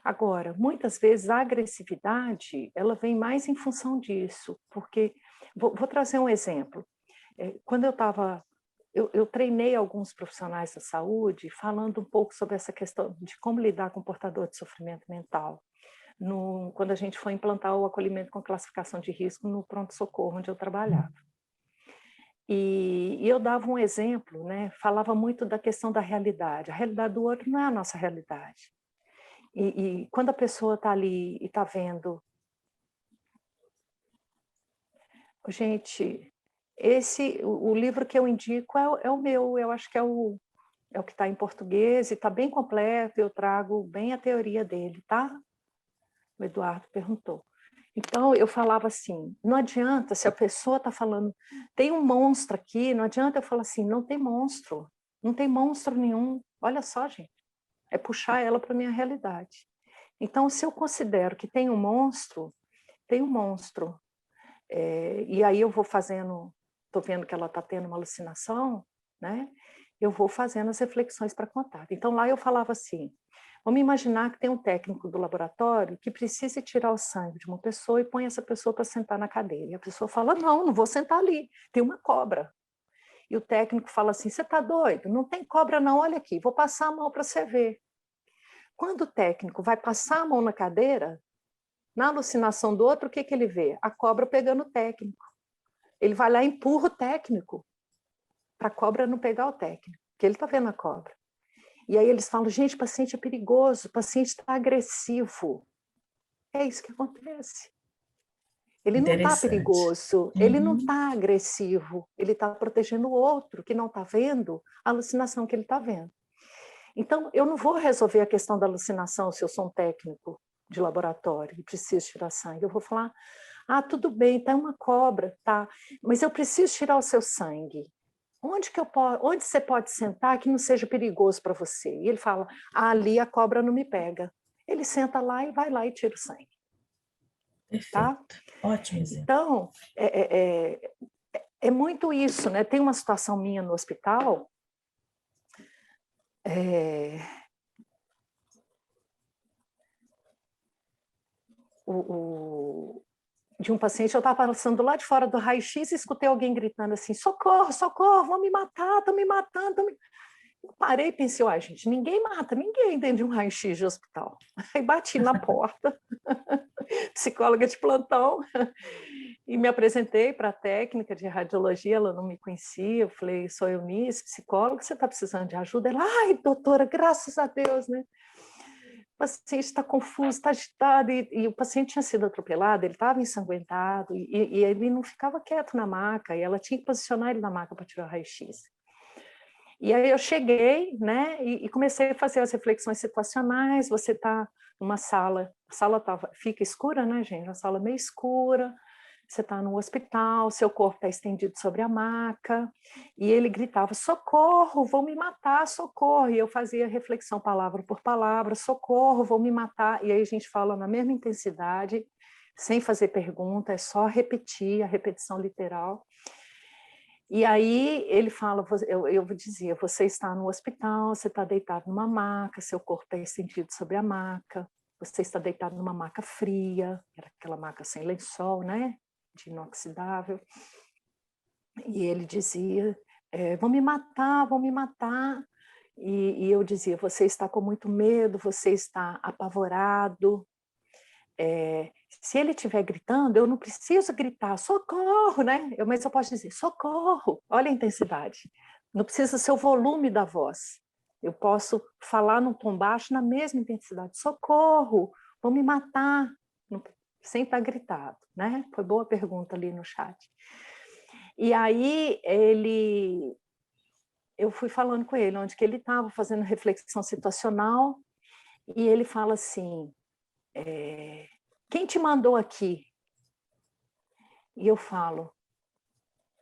Agora, muitas vezes a agressividade, ela vem mais em função disso, porque... Vou trazer um exemplo. Quando eu estava... Eu treinei alguns profissionais da saúde falando um pouco sobre essa questão de como lidar com o portador de sofrimento mental, quando a gente foi implantar o acolhimento com classificação de risco no pronto-socorro onde eu trabalhava. E eu dava um exemplo, né? Falava muito da questão da realidade. A realidade do outro não é a nossa realidade. E quando a pessoa está ali e está vendo... Gente, o livro que eu indico é o meu, eu acho que é o que está em português e está bem completo, eu trago bem a teoria dele, tá? O Eduardo perguntou. Então, eu falava assim, não adianta, se a pessoa está falando, tem um monstro aqui, não adianta eu falar assim, não tem monstro nenhum. Olha só, gente, é puxar ela para a minha realidade. Então, se eu considero que tem um monstro, tem um monstro. E aí eu vou fazendo, estou vendo que ela está tendo uma alucinação, né? eu vou fazendo as reflexões para contato. Então, lá eu falava assim, vamos imaginar que tem um técnico do laboratório que precisa tirar o sangue de uma pessoa e põe essa pessoa para sentar na cadeira. E a pessoa fala, não vou sentar ali, tem uma cobra. E o técnico fala assim, você está doido? Não tem cobra não, olha aqui, vou passar a mão para você ver. Quando o técnico vai passar a mão na cadeira, na alucinação do outro, o que ele vê? A cobra pegando o técnico. Ele vai lá e empurra o técnico, para a cobra não pegar o técnico, porque ele está vendo a cobra. E aí eles falam, gente, o paciente é perigoso, o paciente está agressivo. É isso que acontece. Ele não está Interessante. perigoso, ele não está agressivo, ele está protegendo o outro que não está vendo a alucinação que ele está vendo. Então, eu não vou resolver a questão da alucinação se eu sou um técnico de laboratório e preciso tirar sangue. Eu vou falar, tudo bem, tá uma cobra, tá, mas eu preciso tirar o seu sangue. Onde você pode sentar que não seja perigoso para você? E ele fala, ali a cobra não me pega. Ele senta lá e vai lá e tira o sangue. Perfeito. Tá? Ótimo exemplo. Então, é muito isso, né? Tem uma situação minha no hospital, de um paciente, eu estava passando lá de fora do raio-x e escutei alguém gritando assim, socorro, socorro, vão me matar, estão me matando. Eu parei e pensei, gente, ninguém mata ninguém dentro de um raio-x de hospital. Aí bati na porta, psicóloga de plantão, e me apresentei para a técnica de radiologia, ela não me conhecia, eu falei, sou Eunice, psicóloga, você está precisando de ajuda? Ela, doutora, graças a Deus, né? O paciente está confuso, está agitado, e o paciente tinha sido atropelado, ele estava ensanguentado, e ele não ficava quieto na maca, e ela tinha que posicionar ele na maca para tirar o raio-x. E aí eu cheguei, né, e comecei a fazer as reflexões situacionais, você está numa sala, a sala fica escura, né, gente, a sala meio escura, você está no hospital, seu corpo está estendido sobre a maca, e ele gritava, socorro, vão me matar, socorro, e eu fazia reflexão palavra por palavra, socorro, vão me matar, e aí a gente fala na mesma intensidade, sem fazer pergunta, é só repetir, a repetição literal. E aí ele fala, eu dizia, você está no hospital, você está deitado numa maca, seu corpo está estendido sobre a maca, você está deitado numa maca fria, era aquela maca sem lençol, né, de inoxidável. E ele dizia, vão me matar, vão me matar. E eu dizia, você está com muito medo, você está apavorado. Se ele estiver gritando, eu não preciso gritar, socorro, né? Mas eu posso dizer, socorro, olha a intensidade. Não precisa ser o volume da voz. Eu posso falar num tom baixo na mesma intensidade, socorro, vão me matar, sem estar gritado, né? Foi boa pergunta ali no chat. E aí eu fui falando com ele, onde que ele estava fazendo reflexão situacional, e ele fala assim, quem te mandou aqui? E eu falo,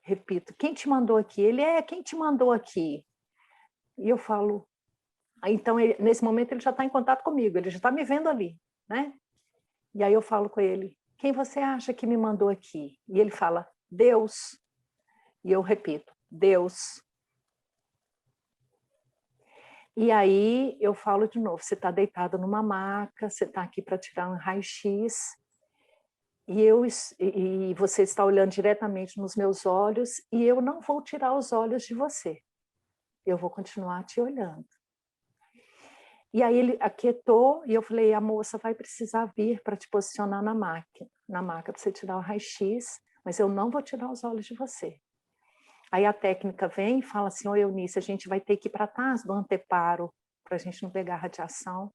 repito, quem te mandou aqui? Ele quem te mandou aqui? E eu falo, então nesse momento ele já está em contato comigo, ele já está me vendo ali, né? E aí eu falo com ele, quem você acha que me mandou aqui? E ele fala, Deus. E eu repito, Deus. E aí eu falo de novo, você está deitado numa maca, você está aqui para tirar um raio-x, e você está olhando diretamente nos meus olhos, e eu não vou tirar os olhos de você. Eu vou continuar te olhando. E aí ele aquietou, e eu falei, a moça vai precisar vir para te posicionar na maca para você tirar o raio-x, mas eu não vou tirar os olhos de você. Aí a técnica vem e fala assim, Eunice, a gente vai ter que ir para trás do anteparo, para a gente não pegar radiação.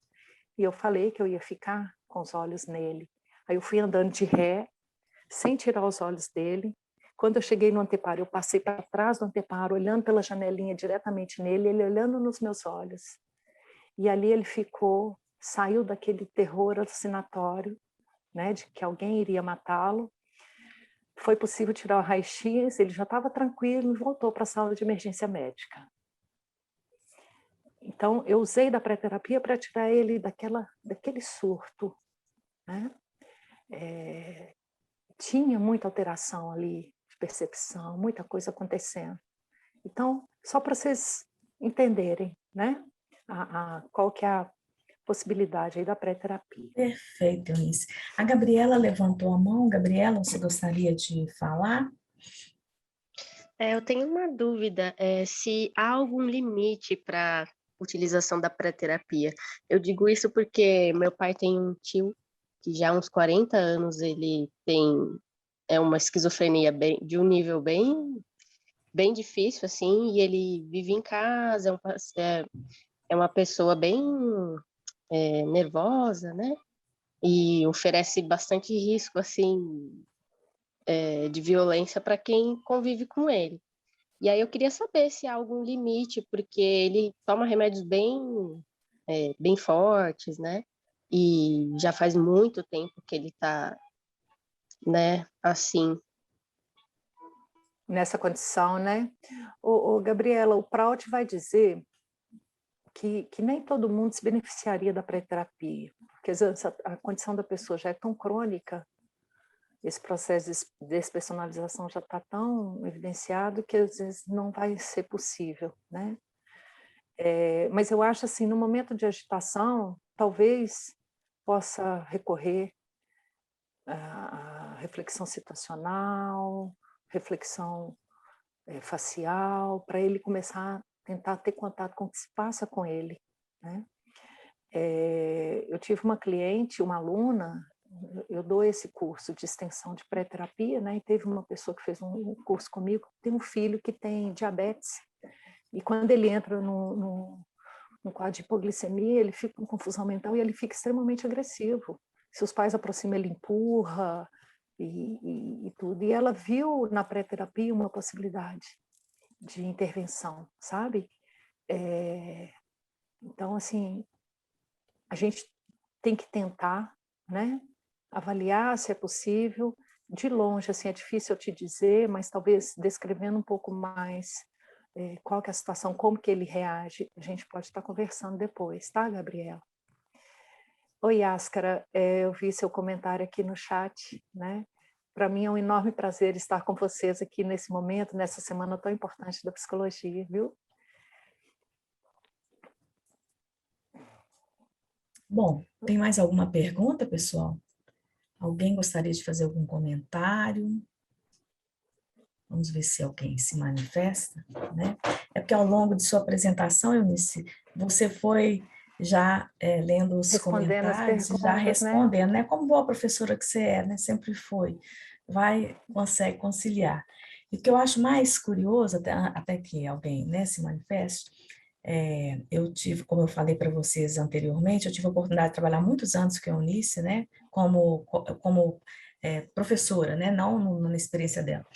E eu falei que eu ia ficar com os olhos nele. Aí eu fui andando de ré, sem tirar os olhos dele. Quando eu cheguei no anteparo, eu passei para trás do anteparo, olhando pela janelinha diretamente nele, ele olhando nos meus olhos. E ali ele ficou, saiu daquele terror alucinatório, né, de que alguém iria matá-lo. Foi possível tirar o raio-x, ele já estava tranquilo e voltou para a sala de emergência médica. Então, eu usei da pré-terapia para tirar ele daquele surto, né? Tinha muita alteração ali de percepção, muita coisa acontecendo. Então, só para vocês entenderem, né? Qual que é a possibilidade aí da pré-terapia. Perfeito, Eunice. A Gabriela levantou a mão. Gabriela, você gostaria de falar? Eu tenho uma dúvida, se há algum limite para utilização da pré-terapia. Eu digo isso porque meu pai tem um tio que já há uns 40 anos ele tem uma esquizofrenia de um nível bem difícil, assim, e ele vive em casa, é uma pessoa bem nervosa, né? E oferece bastante risco, assim, de violência para quem convive com ele. E aí eu queria saber se há algum limite, porque ele toma remédios bem fortes, né? E já faz muito tempo que ele tá, né, assim. Nessa condição, né? Gabriela, o Prout vai dizer que nem todo mundo se beneficiaria da pré-terapia, porque às vezes a condição da pessoa já é tão crônica, esse processo de despersonalização já está tão evidenciado que às vezes não vai ser possível, né? Mas eu acho assim, no momento de agitação, talvez possa recorrer à reflexão situacional, reflexão facial, para ele começar a tentar ter contato com o que se passa com ele, né? Eu tive uma cliente, uma aluna, eu dou esse curso de extensão de pré-terapia, né? E teve uma pessoa que fez um curso comigo, tem um filho que tem diabetes, e quando ele entra no quadro de hipoglicemia, ele fica com confusão mental e ele fica extremamente agressivo. Se os pais aproximam, ele empurra e tudo. E ela viu na pré-terapia uma possibilidade de intervenção, sabe? Então, assim, a gente tem que tentar, né? Avaliar se é possível. De longe, assim, é difícil eu te dizer, mas talvez descrevendo um pouco mais qual que é a situação, como que ele reage, a gente pode estar conversando depois, tá, Gabriela? Oi, Ascara, eu vi seu comentário aqui no chat, né? Para mim é um enorme prazer estar com vocês aqui nesse momento, nessa semana tão importante da psicologia, viu? Bom, tem mais alguma pergunta, pessoal? Alguém gostaria de fazer algum comentário? Vamos ver se alguém se manifesta, né? É porque ao longo de sua apresentação, Eunice, você foi já lendo os Respondendo as comentários e já perguntas, né? respondendo, né? Como boa professora que você é, né? Sempre foi. Consegue conciliar. E o que eu acho mais curioso, até que alguém, né, se manifeste, eu tive, como eu falei para vocês anteriormente, eu tive a oportunidade de trabalhar muitos anos com a Eunice, né? Como professora, né? Não na experiência dela.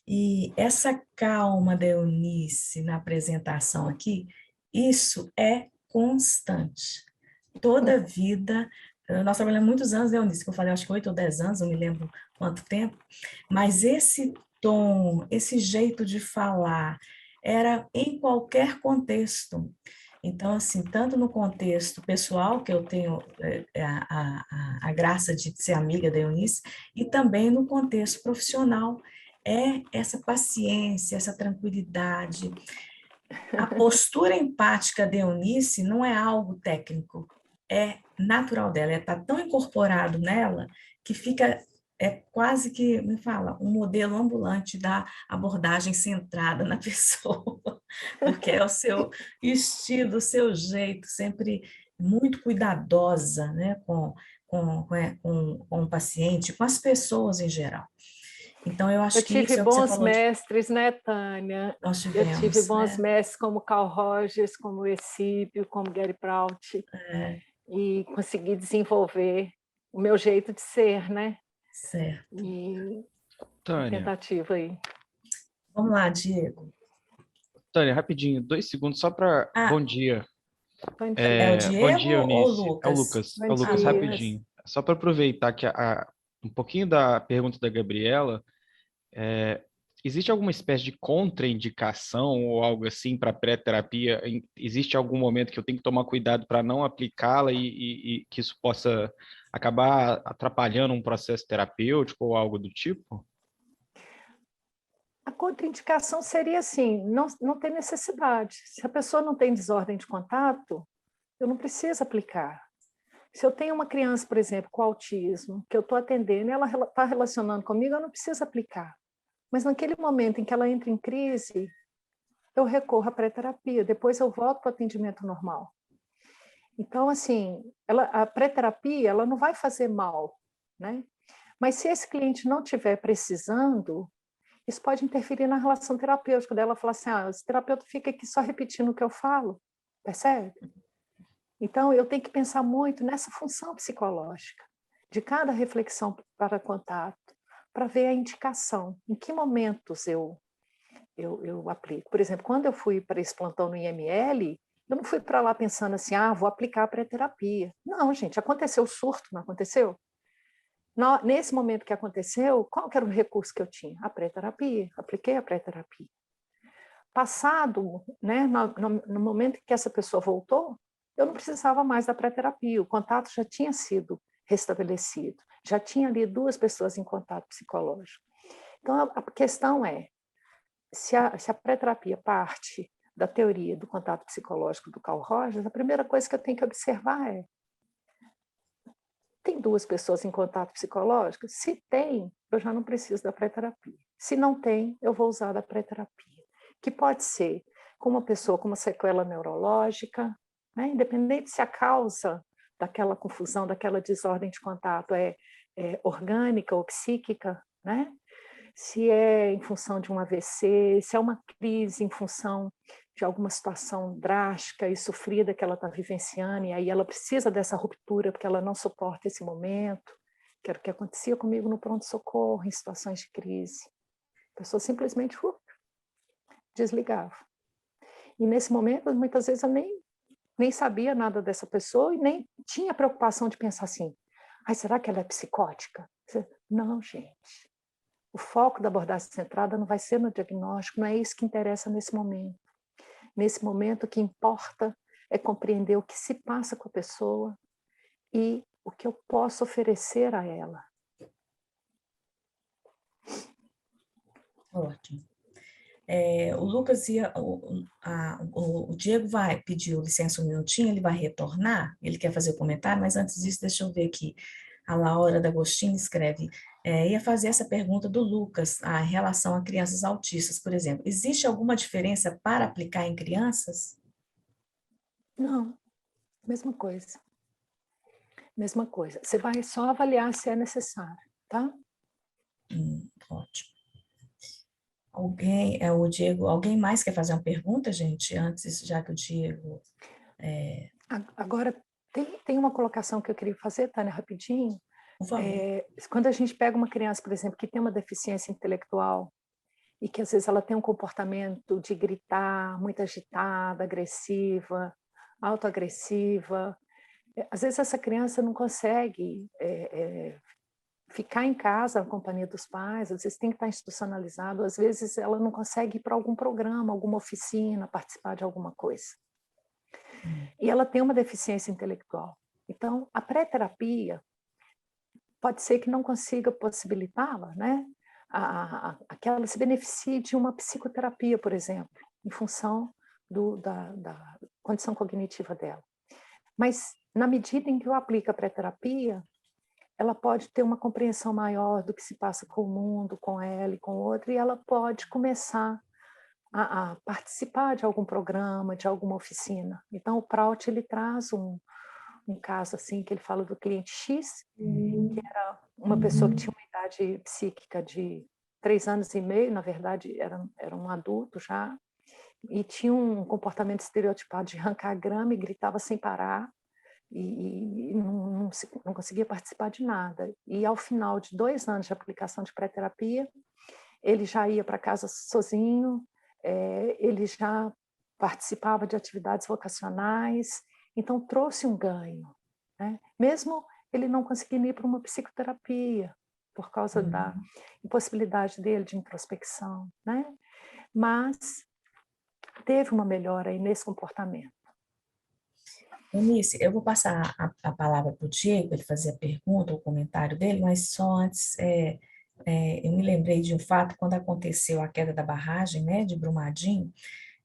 E essa calma da Eunice na apresentação aqui, isso é constante. Toda vida, nós trabalhamos muitos anos, né, Eunice, que eu falei, acho que 8 ou 10 anos, não me lembro quanto tempo, mas esse tom, esse jeito de falar, era em qualquer contexto. Então, assim, tanto no contexto pessoal, que eu tenho a graça de ser amiga da Eunice, e também no contexto profissional, é essa paciência, essa tranquilidade. A postura empática de Eunice não é algo técnico, é natural dela, está tão incorporado nela que fica quase que, me fala, um modelo ambulante da abordagem centrada na pessoa, porque é o seu estilo, o seu jeito, sempre muito cuidadosa, né, com o paciente, com as pessoas em geral. Então, eu Eu acho que tive isso é o que você bons falou, mestres, né, Tânia? nós Eu tive tivemos, bons né? mestres como Carl Rogers, como Essípio, como Gary Prout, e consegui desenvolver o meu jeito de ser, né? Certo. E uma Tânia, tentativa aí. Vamos lá, Diego. Tânia, rapidinho, 2 segundos só para bom dia. Bom É o dia. Bom Diego dia, ou o Eunice. Lucas? É o Bom Lucas, dia. rapidinho. Só para aproveitar que um pouquinho da pergunta da Gabriela, existe alguma espécie de contraindicação ou algo assim para pré-terapia? Existe algum momento que eu tenho que tomar cuidado para não aplicá-la e que isso possa acabar atrapalhando um processo terapêutico ou algo do tipo? contraindicação seria assim, não tem necessidade. Se a pessoa não tem desordem de contato, eu não preciso aplicar. Se eu tenho uma criança, por exemplo, com autismo, que eu estou atendendo, e ela está relacionando comigo, eu não preciso aplicar. Mas naquele momento em que ela entra em crise, eu recorro à pré-terapia, depois eu volto para o atendimento normal. Então, assim, a pré-terapia, ela não vai fazer mal, né? Mas se esse cliente não estiver precisando, isso pode interferir na relação terapêutica dela, falar assim, esse terapeuta fica aqui só repetindo o que eu falo, percebe? Então, eu tenho que pensar muito nessa função psicológica, de cada reflexão para contato, para ver a indicação, em que momentos eu aplico. Por exemplo, quando eu fui para esse plantão no IML, eu não fui para lá pensando assim, vou aplicar a pré-terapia. Não, gente, aconteceu o surto, não aconteceu? Nesse momento que aconteceu, qual que era o recurso que eu tinha? A pré-terapia, apliquei a pré-terapia. Passado, né, no momento em que essa pessoa voltou, eu não precisava mais da pré-terapia, o contato já tinha sido restabelecido, já tinha ali 2 pessoas em contato psicológico. Então, a questão é, se a pré-terapia parte da teoria do contato psicológico do Carl Rogers, a primeira coisa que eu tenho que observar é, tem 2 pessoas em contato psicológico? Se tem, eu já não preciso da pré-terapia. Se não tem, eu vou usar da pré-terapia, que pode ser com uma pessoa com uma sequela neurológica, né? Independente se a causa daquela confusão, daquela desordem de contato é orgânica ou psíquica, né? Se é em função de um AVC, se é uma crise em função de alguma situação drástica e sofrida que ela está vivenciando, e aí ela precisa dessa ruptura porque ela não suporta esse momento, que era o que acontecia comigo no pronto-socorro, em situações de crise. A pessoa simplesmente desligava. E nesse momento, muitas vezes eu nem sabia nada dessa pessoa e nem tinha preocupação de pensar assim, será que ela é psicótica? Não, gente. O foco da abordagem centrada não vai ser no diagnóstico, não é isso que interessa nesse momento. Nesse momento, o que importa é compreender o que se passa com a pessoa e o que eu posso oferecer a ela. Ótimo. O Lucas o Diego pediu licença um minutinho, ele vai retornar, ele quer fazer o comentário, mas antes disso, deixa eu ver aqui. A Laura D'Agostino escreve, ia fazer essa pergunta do Lucas, em relação a crianças autistas, por exemplo. Existe alguma diferença para aplicar em crianças? Não, mesma coisa. Mesma coisa. Você vai só avaliar se é necessário, tá? Ótimo. O Diego, alguém mais quer fazer uma pergunta, gente? Antes, já que o Diego... Agora, tem uma colocação que eu queria fazer, Tânia, rapidinho. Por favor. Quando a gente pega uma criança, por exemplo, que tem uma deficiência intelectual e que às vezes ela tem um comportamento de gritar, muito agitada, agressiva, autoagressiva, às vezes essa criança não consegue ficar em casa na companhia dos pais, às vezes tem que estar institucionalizado, às vezes ela não consegue ir para algum programa, alguma oficina, participar de alguma coisa. E ela tem uma deficiência intelectual. Então, a pré-terapia pode ser que não consiga possibilitá-la, né? Que ela se beneficie de uma psicoterapia, por exemplo, em função da condição cognitiva dela. Mas, na medida em que eu aplico a pré-terapia, ela pode ter uma compreensão maior do que se passa com o mundo, com ela e com o outro, e ela pode começar a participar de algum programa, de alguma oficina. Então, o Prout, ele traz um caso assim, que ele fala do cliente X, que era uma pessoa que tinha uma idade psíquica de 3 anos e meio, na verdade, era um adulto já, e tinha um comportamento estereotipado de arrancar grama e gritava sem parar, e não conseguia participar de nada. E ao final de 2 anos de aplicação de pré-terapia, ele já ia para casa sozinho, ele já participava de atividades vocacionais, então trouxe um ganho, né? Mesmo ele não conseguindo ir para uma psicoterapia, por causa da impossibilidade dele de introspecção, né? Mas teve uma melhora aí nesse comportamento. Eunice, eu vou passar a palavra para o Diego, ele fazer a pergunta, o comentário dele, mas só antes, eu me lembrei de um fato, quando aconteceu a queda da barragem, né, de Brumadinho.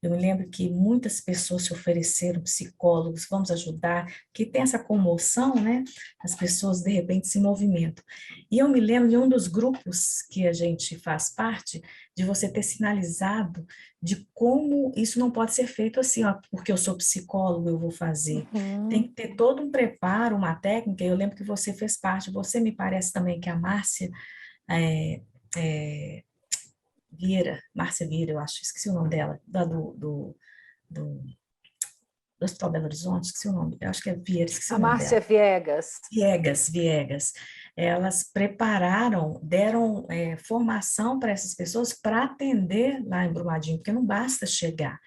Eu me lembro que muitas pessoas se ofereceram, psicólogos, vamos ajudar, que tem essa comoção, né? As pessoas, de repente, se movimentam. E eu me lembro de um dos grupos que a gente faz parte, de você ter sinalizado de como isso não pode ser feito assim, ó, porque eu sou psicólogo, eu vou fazer. Tem Uhum. que ter todo um preparo, uma técnica. Eu lembro que você fez parte, você me parece também que a Márcia, é, é, Márcia Vieira, eu acho, esqueci o nome dela, do, do Hospital Belo Horizonte, esqueci o nome, eu acho que é Vieira, esqueci A o nome Márcia dela. Viegas. Viegas. Elas prepararam, deram formação para essas pessoas para atender lá em Brumadinho, porque não basta chegar,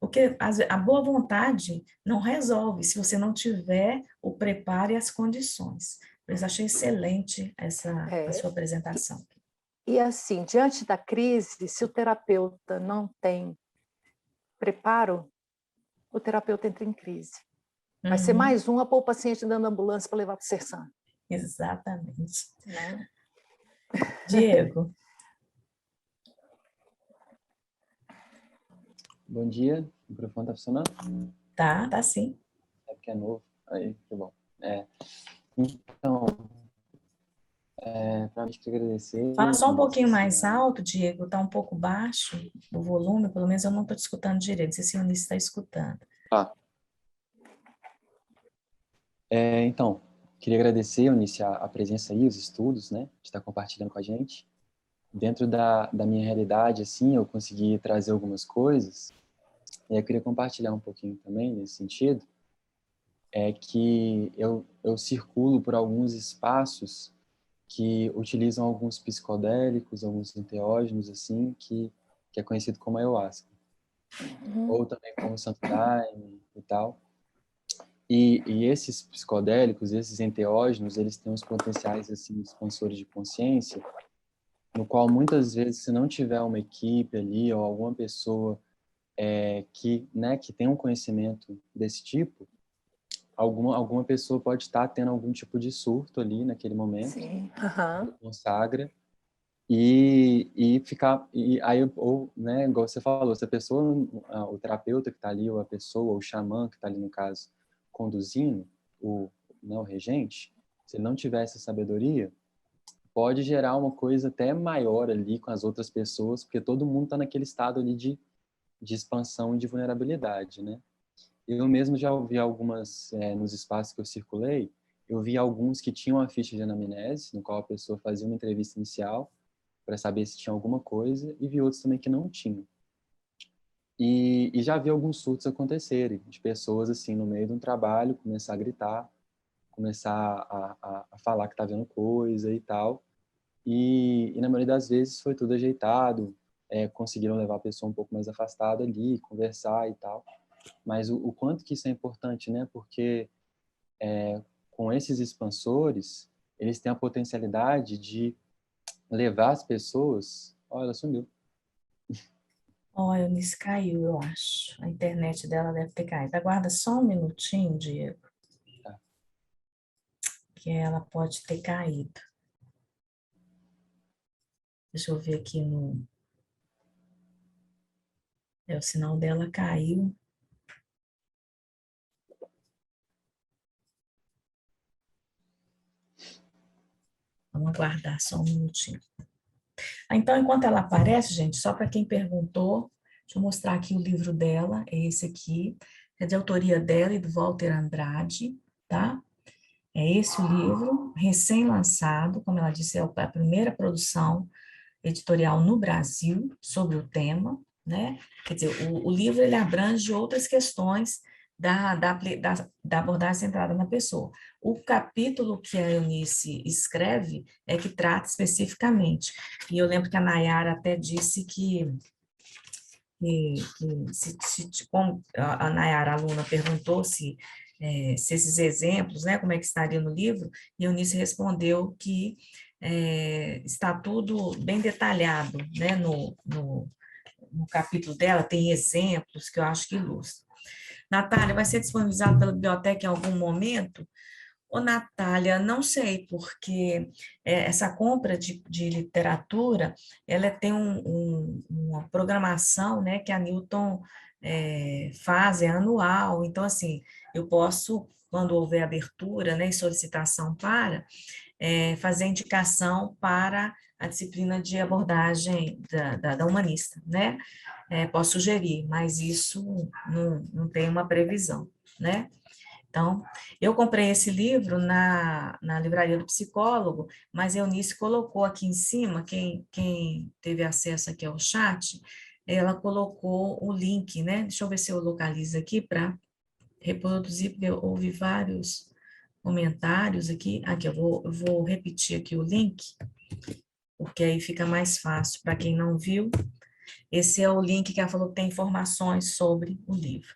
porque a boa vontade não resolve se você não tiver o preparo e as condições. Por isso, achei excelente a É, sua apresentação. e assim, diante da crise, se o terapeuta não tem preparo, o terapeuta entra em crise. Vai ser Uhum, mais um a pôr o paciente dando ambulância para levar para o Sersan. exatamente. Né? Diego, Bom dia, o microfone tá funcionando? tá sim. É porque é novo. Aí, que bom. Então, para te agradecer, Fala só um pouquinho mais iniciar. alto, Diego, tá um pouco baixo o volume, pelo menos eu não estou te escutando direito, não sei se o Eunice está escutando. Então, queria agradecer, iniciar a presença aí, os estudos, né, de estar compartilhando com a gente. Dentro da minha realidade, assim, eu consegui trazer algumas coisas, e eu queria compartilhar um pouquinho também nesse sentido, é que eu circulo por alguns espaços que utilizam alguns psicodélicos, alguns enteógenos, assim, que é conhecido como ayahuasca, ou também como santo daime e tal. E esses psicodélicos, esses enteógenos, eles têm uns potenciais, assim, expansores de consciência, no qual muitas vezes, se não tiver uma equipe ali, ou alguma pessoa que tem um conhecimento desse tipo, alguma pessoa pode estar tendo algum tipo de surto ali naquele momento, Sim. quando consagra, e ficar, e aí, ou, né, igual você falou, se a pessoa, o terapeuta que está ali, ou a pessoa, ou o xamã que está ali, no caso, conduzindo, né, o regente, se ele não tiver essa sabedoria, pode gerar uma coisa até maior ali com as outras pessoas, porque todo mundo está naquele estado ali de expansão e de vulnerabilidade, né? Eu mesmo já ouvi algumas, nos espaços que eu circulei, eu vi alguns que tinham a ficha de anamnese, no qual a pessoa fazia uma entrevista inicial para saber se tinha alguma coisa, e vi outros também que não tinham. E já vi alguns surtos acontecerem, de pessoas, assim, no meio de um trabalho, começar a gritar, começar a falar que tá vendo coisa e tal. E na maioria das vezes foi tudo ajeitado, conseguiram levar a pessoa um pouco mais afastada ali, conversar e tal. Mas o quanto que isso é importante, né? Porque com esses expansores, eles têm a potencialidade de levar as pessoas... Olha, ela sumiu. Ó, a Eunice caiu, eu acho. A internet dela deve ter caído. Aguarda só um minutinho, Diego, Tá. que ela pode ter caído. Deixa eu ver aqui no... o sinal dela caiu. Vamos aguardar só um minutinho. Então, enquanto ela aparece, gente, só para quem perguntou, deixa eu mostrar aqui o livro dela, é esse aqui, é de autoria dela e do Walter Andrade, tá? É esse o livro, recém-lançado, como ela disse, é a primeira produção editorial no Brasil sobre o tema, né? Quer dizer, o livro ele abrange outras questões da abordagem centrada na pessoa. O capítulo que a Eunice escreve é que trata especificamente. E eu lembro que a Nayara até disse como a Nayara, a aluna, perguntou se esses exemplos, né, como é que estaria no livro, e a Eunice respondeu que está tudo bem detalhado, né, no capítulo dela, tem exemplos que eu acho que ilustram. Natália, vai ser disponibilizado pela biblioteca em algum momento Ô, Natália, não sei, porque essa compra de literatura, ela tem uma programação, né, que a Newton faz, é anual, então, assim, eu posso, quando houver abertura, né, e solicitação para, fazer indicação para a disciplina de abordagem da humanista, né? Posso sugerir, mas isso não tem uma previsão, né? Então, eu comprei esse livro na livraria do psicólogo, mas a Eunice colocou aqui em cima, quem teve acesso aqui ao chat, ela colocou o link, né? Deixa eu ver se eu localizo aqui para reproduzir, porque houve vários comentários aqui. Aqui, eu vou repetir aqui o link, porque aí fica mais fácil para quem não viu. Esse é o link que ela falou que tem informações sobre o livro.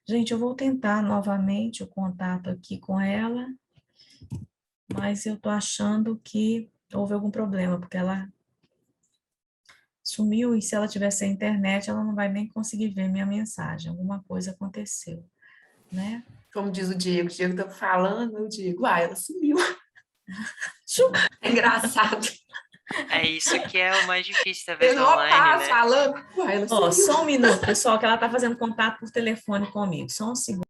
Gente, eu vou tentar novamente o contato aqui com ela, mas eu tô achando que houve algum problema, porque ela sumiu e se ela tiver sem internet, ela não vai nem conseguir ver minha mensagem. Alguma coisa aconteceu, né? Como diz o Diego tá falando, eu digo, ela sumiu. É engraçado. É isso que é o mais difícil da vez Eu não online, passo né? falando, ela sumiu. Ó, só um minuto, pessoal, que ela tá fazendo contato por telefone comigo. Só um segundo.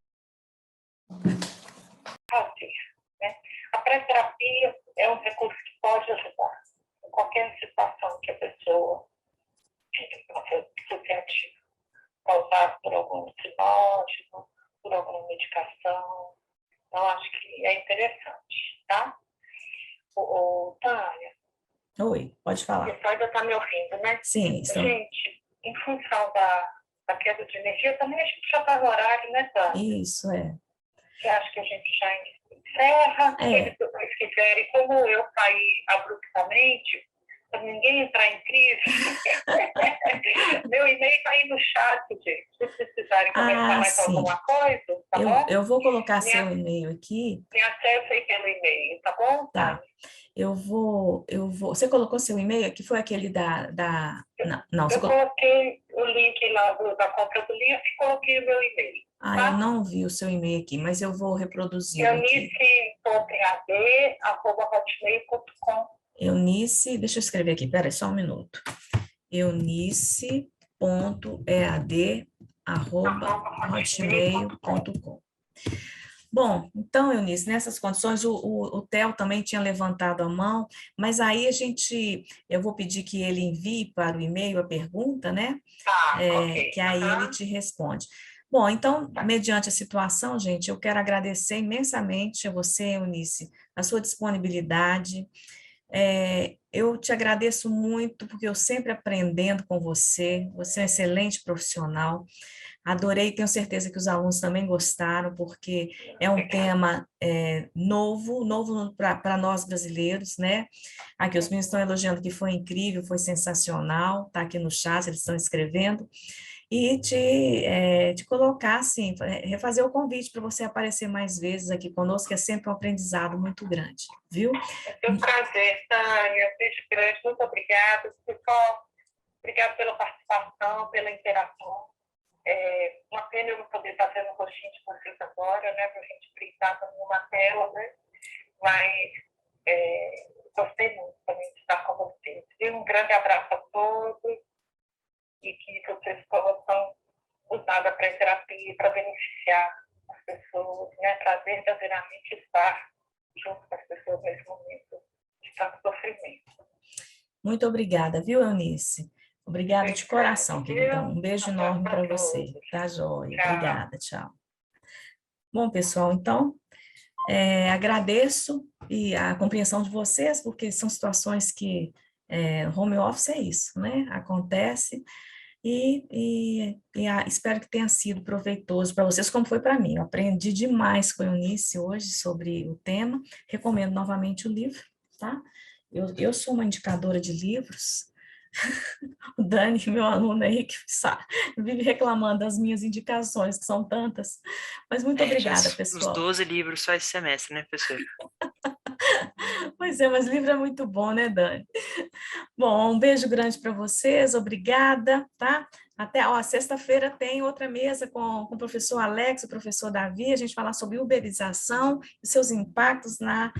A pré-terapia é um recurso que pode ajudar em qualquer situação que a pessoa se sente causada por algum hipnótico, por alguma medicação. Então, acho que é interessante, tá? Tânia, Oi, pode falar. você ainda está me ouvindo, né? Sim, estou. Gente, em função da queda de energia, também a gente já está no horário, né, Tânia? Isso, é. Você acha que a gente já encerra? Se eles depois quiserem, como eu saí abruptamente, para ninguém entrar em crise, meu e-mail está aí no chat, gente. Se vocês precisarem comentar mais sim. alguma coisa, tá bom? Eu vou colocar seu e-mail aqui. Me acesse aí pelo e-mail, tá bom? Tá. Eu vou. Você colocou seu e-mail aqui? Foi aquele Não, eu coloquei o link lá da compra do livro e coloquei o meu e-mail. Tá? Eu não vi o seu e-mail aqui, mas eu vou reproduzir aqui. Eunice.ead@hotmail.com. Eunice, deixa eu escrever aqui, peraí, só um minuto. eunice.ead@hotmail.com. Bom, então, Eunice, nessas condições, o Theo também tinha levantado a mão, mas aí eu vou pedir que ele envie para o e-mail a pergunta, né? Ok. Que aí ele te responde. Bom, então, mediante a situação, gente, eu quero agradecer imensamente a você, Eunice, a sua disponibilidade. Eu te agradeço muito, porque eu sempre aprendendo com você é um excelente profissional. Adorei, tenho certeza que os alunos também gostaram, porque é um tema novo para nós brasileiros, né? Aqui os meninos estão elogiando que foi incrível, foi sensacional, está aqui no chat, eles estão escrevendo, e te colocar, assim, refazer o convite para você aparecer mais vezes aqui conosco, que é sempre um aprendizado muito grande, viu? É um prazer, Tânia, beijo grande, muito obrigada, pessoal, obrigada pela participação, pela interação. Uma pena eu não poder estar fazendo um rostinho de vocês agora, né, para a gente brincar numa tela, né, mas gostei muito também de estar com vocês. E um grande abraço a todos e que vocês possam usar da pré-terapia para beneficiar as pessoas, né, para verdadeiramente estar junto com as pessoas nesse momento de tanto sofrimento. Muito obrigada, viu, Eunice? Obrigada de coração, querida. Um beijo enorme para você. Tá, joia? Obrigada, tchau. Bom, pessoal, então, agradeço e a compreensão de vocês, porque são situações que home office é isso, né? Acontece e espero que tenha sido proveitoso para vocês, como foi para mim. Eu aprendi demais com a Eunice hoje sobre o tema. Recomendo novamente o livro, tá? Eu sou uma indicadora de livros. O Dani, meu aluno aí, que vive reclamando das minhas indicações, que são tantas. Mas muito obrigada, pessoal. Uns 12 livros só esse semestre, né, professor? Pois é, mas livro é muito bom, né, Dani? Bom, um beijo grande para vocês, obrigada, tá? Até, ó, sexta-feira tem outra mesa com o professor Alex, o professor Davi, a gente falar sobre uberização e seus impactos na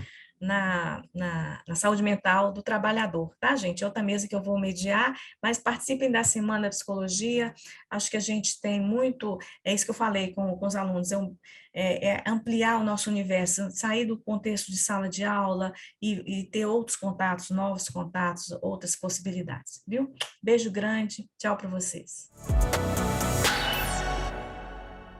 saúde mental do trabalhador, tá, gente? Outra mesa que eu vou mediar, mas participem da Semana da Psicologia, acho que a gente tem muito, é isso que eu falei com os alunos, ampliar o nosso universo, sair do contexto de sala de aula e ter outros contatos, novos contatos, outras possibilidades, viu? Beijo grande, tchau para vocês.